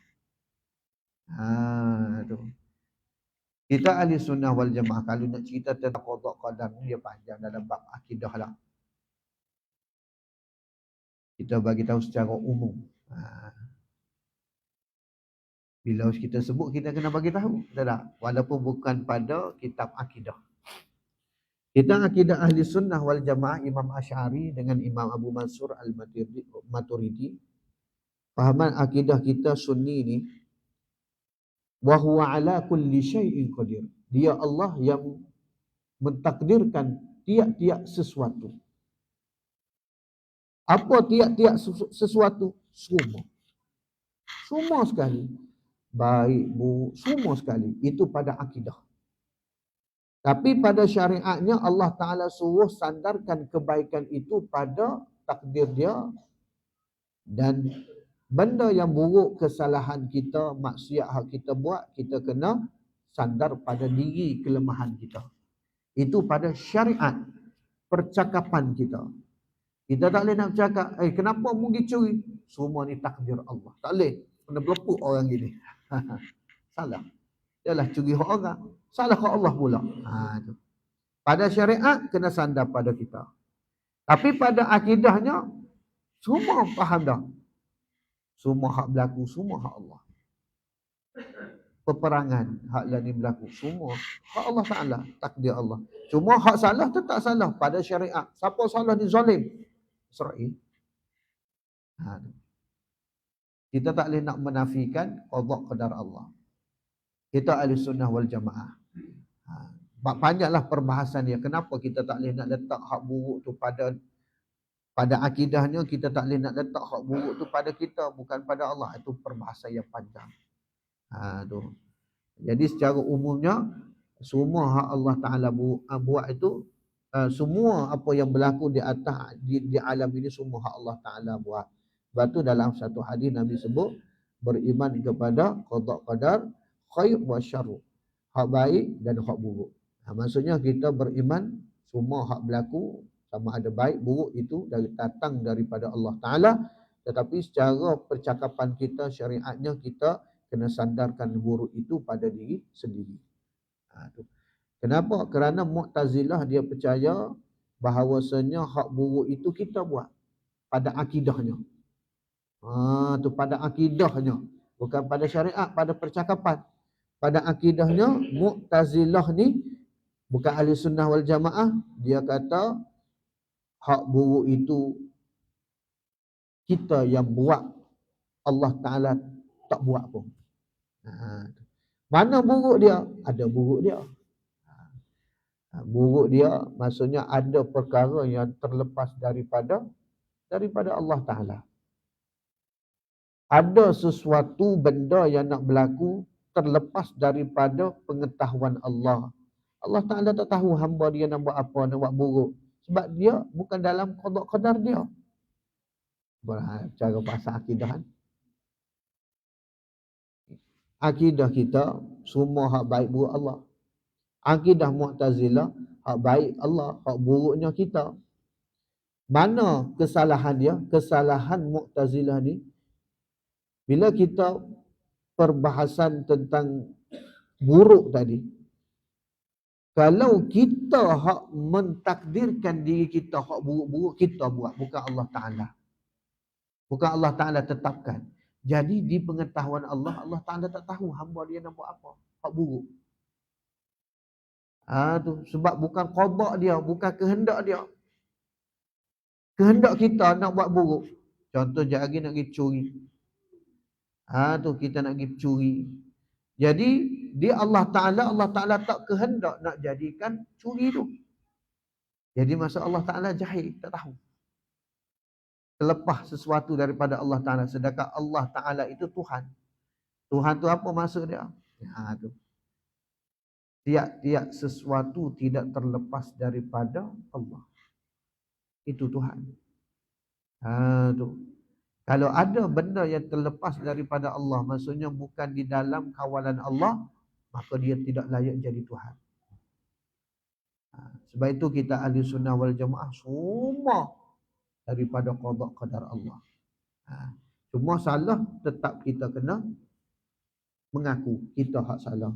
Kita ahli sunnah wal jamaah kalau nak cerita tentang qada qadar ni dia panjang dalam bab akidah lah. Kita bagi tahu secara umum. Bila kita sebut kita kena bagi tahu, betul tak? Walaupun bukan pada kitab akidah. Kita akidah ahli sunnah wal jamaah Imam Asy'ari dengan Imam Abu Mansur Al-Maturidi. Fahaman akidah kita sunni ni, wa huwa ala kulli syai'in qadir. Dia Allah yang mentakdirkan tiap-tiap sesuatu. Apa tiap-tiap sesuatu? Semua. Semua sekali. Baik, buruk, semua sekali. Itu pada akidah. Tapi pada syariatnya Allah Ta'ala suruh sandarkan kebaikan itu pada takdir dia. Dan benda yang buruk, kesalahan kita, maksiat yang kita buat, kita kena sandar pada diri kelemahan kita. Itu pada syariat, percakapan kita. Kita tak boleh nak bercakap, kenapa pergi curi? Semua ni takdir Allah. Tak boleh. Kena berlepuk orang gini. Salah. Ialah curi hak orang. Salah hak Allah pula. Tu. Pada syariat, kena sandar pada kita. Tapi pada akidahnya, semua faham dah. Semua hak berlaku, semua hak Allah. Peperangan, hak lain berlaku, semua hak Allah Ta'ala, takdir Allah. Cuma hak salah tetap salah pada syariat. Siapa salah ni zalim? Israel. Kita tak boleh nak menafikan qada qadar Allah. Kita ahli sunnah wal jamaah. Banyaklah perbahasan dia. Kenapa kita tak boleh nak letak hak buruk tu pada akidahnya, kita tak boleh nak letak hak buruk tu pada kita, bukan pada Allah. Itu perbahasan yang panjang. Jadi secara umumnya, semua hak Allah Ta'ala buat itu, semua apa yang berlaku di atas di alam ini, semua hak Allah Ta'ala buat. Sebab tu dalam satu hadis Nabi sebut, beriman kepada qada qadar, khair wa syarr. Hak baik dan hak buruk. Maksudnya kita beriman semua hak berlaku, sama ada baik buruk itu datang daripada Allah Ta'ala. Tetapi secara percakapan kita, syariatnya kita kena sandarkan buruk itu pada diri sendiri. Kenapa? Kerana Mu'tazilah dia percaya bahawasanya hak buruk itu kita buat pada akidahnya. Tu pada akidahnya, bukan pada syariat, pada percakapan. Pada akidahnya Mu'tazilah ni bukan ahli sunnah wal jamaah, dia kata hak buruk itu kita yang buat, Allah Ta'ala tak buat pun. Mana buruk dia? Ada buruk dia. Buruk dia maksudnya ada perkara yang terlepas daripada Allah Ta'ala. Ada sesuatu benda yang nak berlaku terlepas daripada pengetahuan Allah. Allah Ta'ala tak tahu hamba dia nak buat apa, nak buat buruk. Sebab dia bukan dalam qada qadar dia. Cara bahasa akidah kan. Akidah kita semua hak baik buruk Allah. Akidah Mu'tazilah hak baik Allah, hak buruknya kita. Mana kesalahan dia? Kesalahan Mu'tazilah ni bila kita perbahasan tentang buruk tadi, kalau kita hak mentakdirkan diri kita hak buruk-buruk, kita buat, bukan Allah Ta'ala. Bukan Allah Ta'ala tetapkan. Jadi di pengetahuan Allah, Allah Ta'ala tak tahu hamba dia nak buat apa. Hak buruk. Tu sebab bukan qada dia, bukan kehendak dia. Kehendak kita nak buat buruk. Contoh je lagi nak pergi curi. Tu kita nak pergi curi. Jadi di Allah Ta'ala tak kehendak nak jadikan curi tu. Jadi masa Allah Ta'ala jahil, tak tahu. Terlepas sesuatu daripada Allah Ta'ala. Sedangkan Allah Ta'ala itu Tuhan. Tuhan tu apa maksud dia? Tu. Tiap-tiap sesuatu tidak terlepas daripada Allah. Itu Tuhan. Tu. Kalau ada benda yang terlepas daripada Allah, maksudnya bukan di dalam kawalan Allah, maka dia tidak layak jadi Tuhan. Sebab itu kita ahli sunnah wal jamaah semua daripada qada qadar Allah. Cuma salah tetap kita kena mengaku kita hak salah.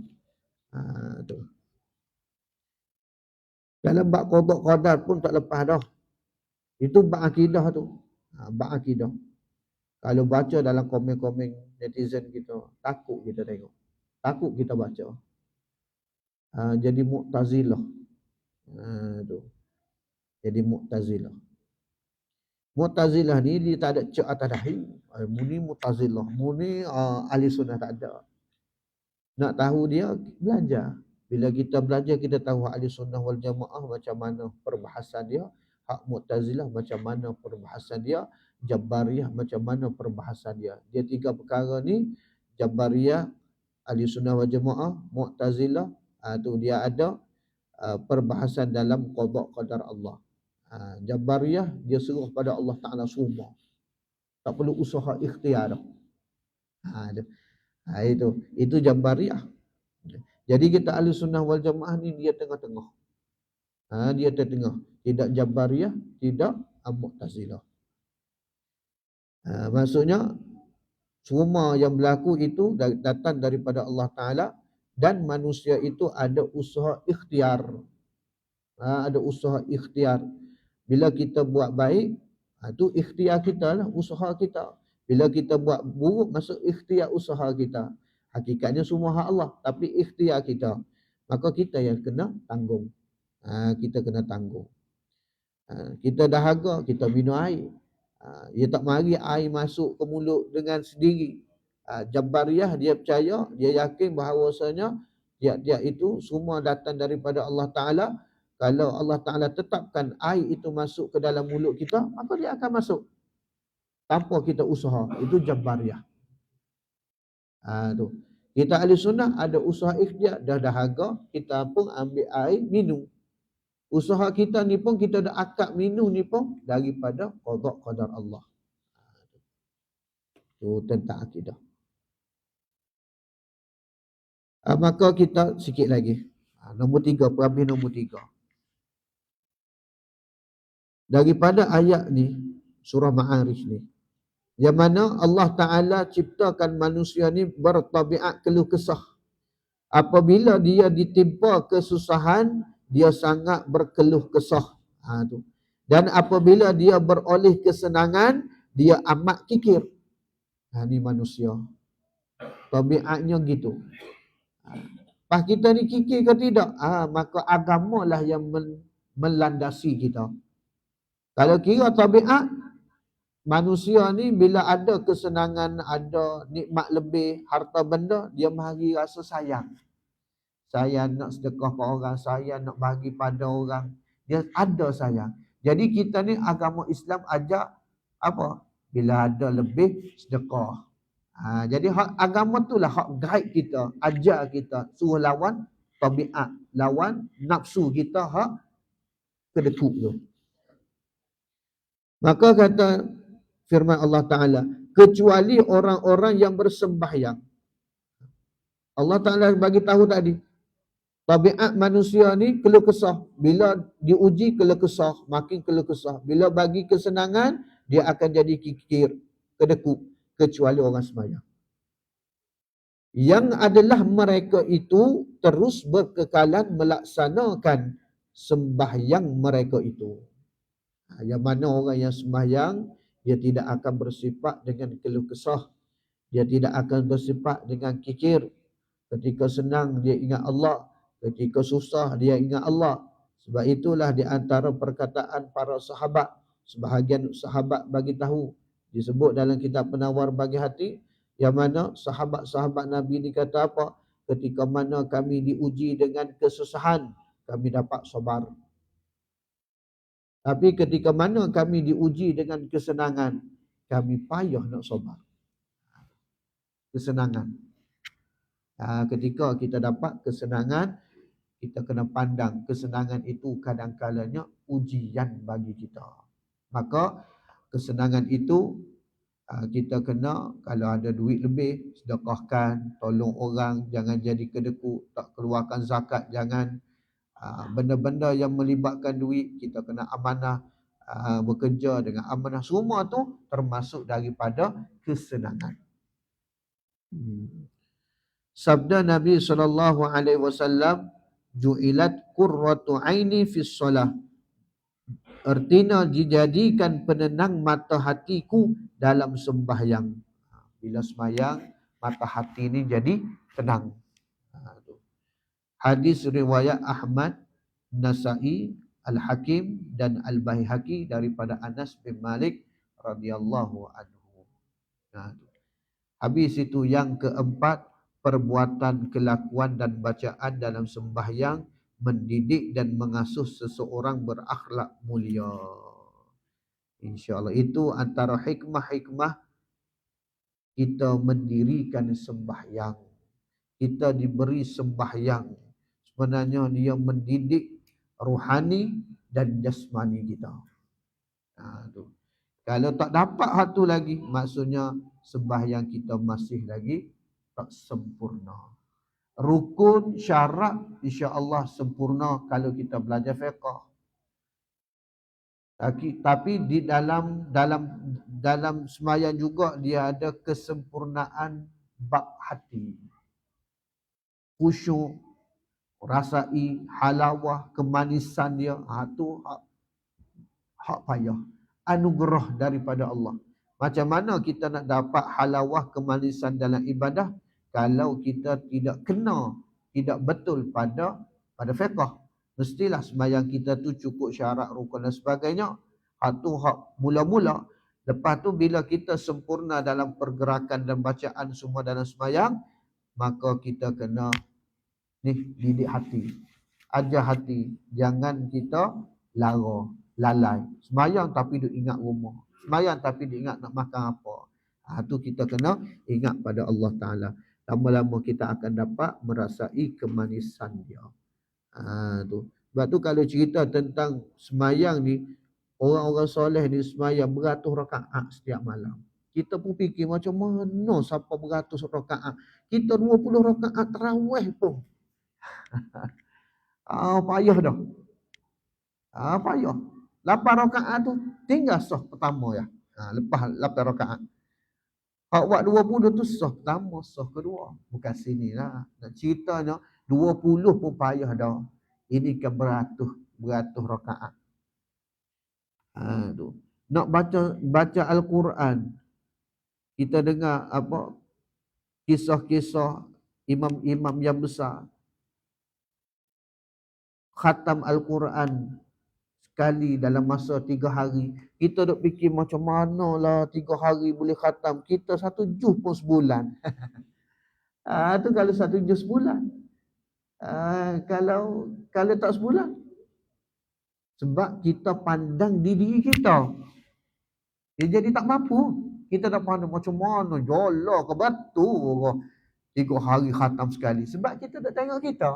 Tu. Dalam bab qada qadar pun tak lepas dah. Itu bab akidah tu. Bab akidah. Kalau baca dalam komen-komen netizen kita, takut kita tengok. Takut kita baca. Jadi Mu'tazilah. Tu. Jadi Mu'tazilah. Mu'tazilah ni dia tak ada cek atas dahi. Muni Mu'tazilah. Muni ahli sunnah tak ada. Nak tahu dia, belajar. Bila kita belajar, kita tahu ahli sunnah wal jamaah macam mana perbahasan dia. Hak Mu'tazilah macam mana perbahasan dia. Jabariyah macam mana perbahasan dia. Dia tiga perkara ni, Jabariyah, ahli sunnah wal jamaah, Mu'tazilah, tu dia ada perbahasan dalam qada qadar Allah. Jabariyah dia seruh pada Allah Ta'ala semua. Tak perlu usaha ikhtiar. Itu Jabariyah. Jadi kita ahli sunnah wal jamaah ni dia tengah-tengah. Dia tengah. Tidak Jabariyah, tidak Mu'tazilah. Maksudnya semua yang berlaku itu datang daripada Allah Ta'ala dan manusia itu ada usaha ikhtiar. Ada usaha ikhtiar. Bila kita buat baik, itu ikhtiar kita lah, usaha kita. Bila kita buat buruk, masuk ikhtiar usaha kita. Hakikatnya semua hak Allah, tapi ikhtiar kita. Maka kita yang kena tanggung. Kita kena tanggung. Kita dahaga, kita minum air. Dia tak mari air masuk ke mulut dengan sendiri. Jabariyah dia percaya, dia yakin bahawasanya tiap-tiap itu semua datang daripada Allah Ta'ala. Kalau Allah Ta'ala tetapkan air itu masuk ke dalam mulut kita, maka dia akan masuk. Tanpa kita usaha. Itu Jabariyah. Tu. Kita ahli sunnah ada usaha ikhtiar. Dah dahaga, kita pun ambil air, minum. Usaha kita ni pun, kita dah akad minum ni pun daripada qada qadar Allah. Itu tentang akidah. Maka kita sikit lagi. Nombor 3, perhabis nombor 3. Daripada ayat ni, surah Ma'arij ni, yang mana Allah Ta'ala ciptakan manusia ni bertabiat keluh kesah. Apabila dia ditimpa kesusahan, dia sangat berkeluh kesah. Tu. Dan apabila dia beroleh kesenangan, dia amat kikir. Ni manusia. Tabiatnya gitu. Pas kita ni kikir ke tidak? Maka agamalah yang melandasi kita. Kalau kira tabiat, manusia ni bila ada kesenangan, ada nikmat lebih, harta benda, dia mari rasa sayang. Saya nak sedekah ke orang, saya nak bagi pada orang. Dia ada sayang. Jadi kita ni agama Islam ajak apa? Bila ada lebih, sedekah. Jadi hak agama itulah hak guide kita, ajar kita, suruh lawan tabiat, lawan nafsu kita hak kedekut tu. Maka kata firman Allah Ta'ala, kecuali orang-orang yang bersembahyang. Allah Ta'ala bagi tahu tadi, tabiat manusia ni keluh kesah. Bila diuji keluh kesah, makin keluh kesah. Bila bagi kesenangan, dia akan jadi kikir, kedekut. Kecuali orang sembahyang. Yang adalah mereka itu terus berkekalan melaksanakan sembahyang mereka itu. Yang mana orang yang sembahyang, dia tidak akan bersifat dengan keluh kesah. Dia tidak akan bersifat dengan kikir. Ketika senang, dia ingat Allah. Ketika susah, dia ingat Allah. Sebab itulah di antara perkataan para sahabat. Sebahagian sahabat bagi tahu. Disebut dalam kitab Penawar Bagi Hati. Yang mana sahabat-sahabat Nabi ni kata apa? Ketika mana kami diuji dengan kesusahan, kami dapat sabar. Tapi ketika mana kami diuji dengan kesenangan, kami payah nak sabar. Kesenangan. Ketika kita dapat kesenangan, kita kena pandang kesenangan itu kadang-kalanya ujian bagi kita. Maka kesenangan itu kita kena, kalau ada duit lebih, sedekahkan, tolong orang, jangan jadi kedekut, tak keluarkan zakat, jangan. Benda-benda yang melibatkan duit, kita kena amanah, bekerja dengan amanah. Semua tu termasuk daripada kesenangan. Sabda Nabi SAW, ju'ilat qurratu aini fis solah. Artinya dijadikan penenang mata hatiku dalam sembahyang. Bila sembahyang, mata hati ni jadi tenang. Hadis riwayat Ahmad, Nasa'i, Al-Hakim dan Al-Baihaqi daripada Anas bin Malik radhiyallahu anhu. Habis itu yang keempat, perbuatan, kelakuan dan bacaan dalam sembahyang mendidik dan mengasuh seseorang berakhlak mulia. InsyaAllah itu antara hikmah-hikmah kita mendirikan sembahyang. Kita diberi sembahyang. Sebenarnya dia mendidik rohani dan jasmani kita. Kalau tak dapat satu lagi, maksudnya sembahyang kita masih lagi tak sempurna. Rukun, syarat, insya-Allah sempurna kalau kita belajar fiqh. Tapi di dalam sembahyang juga dia ada kesempurnaan bab hati. Khusyuk, rasai halawah, kemanisan dia, tu hak payah, anugerah daripada Allah. Macam mana kita nak dapat halawah kemanisan dalam ibadah kalau kita tidak kena, tidak betul pada fiqh? Mestilah sembahyang kita tu cukup syarat, rukun dan sebagainya. Tu hak mula-mula. Lepas tu bila kita sempurna dalam pergerakan dan bacaan semua dalam sembahyang, maka kita kena didik hati, ajar hati. Jangan kita lalai. Sembahyang tapi duk ingat rumah. Sembahyang tapi duk ingat nak makan apa. Tu kita kena ingat pada Allah Ta'ala. Lama-lama kita akan dapat merasai kemanisan dia. Tu. Sebab tu kalau cerita tentang sembahyang ni, orang-orang soleh ni sembahyang beratus rakaat setiap malam. Kita pun fikir macam mana siapa beratus rakaat. Kita 20 rakaat tarawih pun. Payah dah. Payah. 8 rakaat tu tinggal sah pertama ya. Lepas 8 rakaat. Hak buat 20 tu sah pertama, sah kedua. Bukan sinilah. Nak ceritanya 20 pun payah dah. Ini kan beratus rakaat. Tu. Nak baca Al-Quran. Kita dengar apa kisah-kisah imam-imam yang besar. Khatam Al-Quran sekali dalam masa 3 hari. Kita duk fikir macam mana lah 3 hari boleh khatam. Kita 1 juz pun sebulan. Tu kalau 1 juz sebulan. Kalau tak sebulan. Sebab kita pandang di diri kita. Jadi tak mampu. Kita tak pandai macam mana jolah ke batu ke 3 hari khatam sekali. Sebab kita tak tengok kita.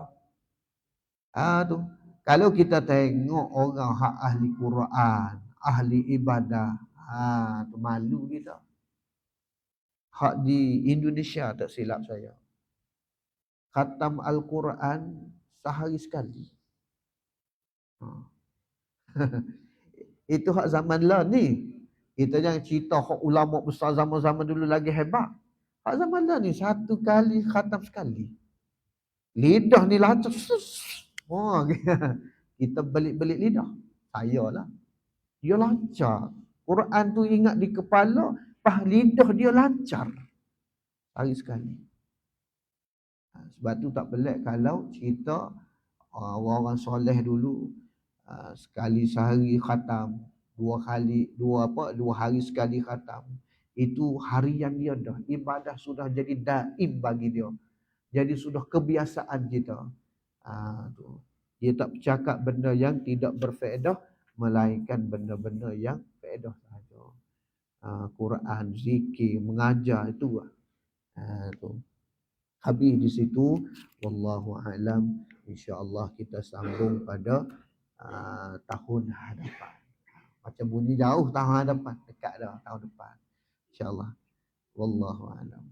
Tu. Kalau kita tengok orang hak ahli Quran, ahli ibadah, tu malu kita. Hak di Indonesia tak silap saya. Khatam Al-Quran sehari sekali. Ha. Itu hak zaman lah ni. Kita jangan cerita hak ulama besar zaman-zaman dulu lagi hebat. Hak zaman lah ni 1 kali khatam sekali. Lidah ni lancar. Oh, kita belit-belit lidah. Saya lah. Dia lancar. Quran tu ingat di kepala, lidah dia lancar. Hari sekali. Sebab tu tak pelik kalau cerita orang-orang soleh dulu sekali sehari khatam, 2 hari sekali khatam. Itu harian dia dah. Ibadah sudah jadi daim bagi dia. Jadi sudah kebiasaan kita. Tu. Dia tak bercakap benda yang tidak berfaedah, melainkan benda-benda yang faedah sahaja. Quran, zikir, mengajar itu. Tu. Habis di situ, wallahu a'lam. Insya-Allah kita sambung pada tahun hadapan. Macam bunyi jauh tahun hadapan, dekat dah tahun depan. Insya-Allah. Wallahu a'lam.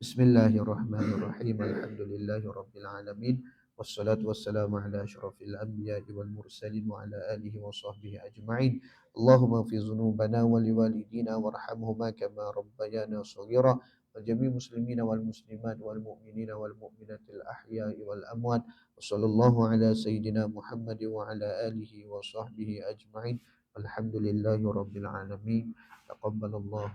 Bismillahirrahmanirrahim. Alhamdulillahirabbil alamin. Wassalatu wassalamu ala asyrafil anbiya'i wal mursalin wa ala alihi wa sahbihi ajma'in. Allahumma fi dhunubana wa liwalidina warhamhuma kama rabbayana shaghira. وجميع المسلمين والمسلمات والمؤمنين والمؤمنات الأحياء والأموات وصلى الله على سيدنا محمد وعلى آله وصحبه أجمعين والحمد لله رب العالمين تقبل الله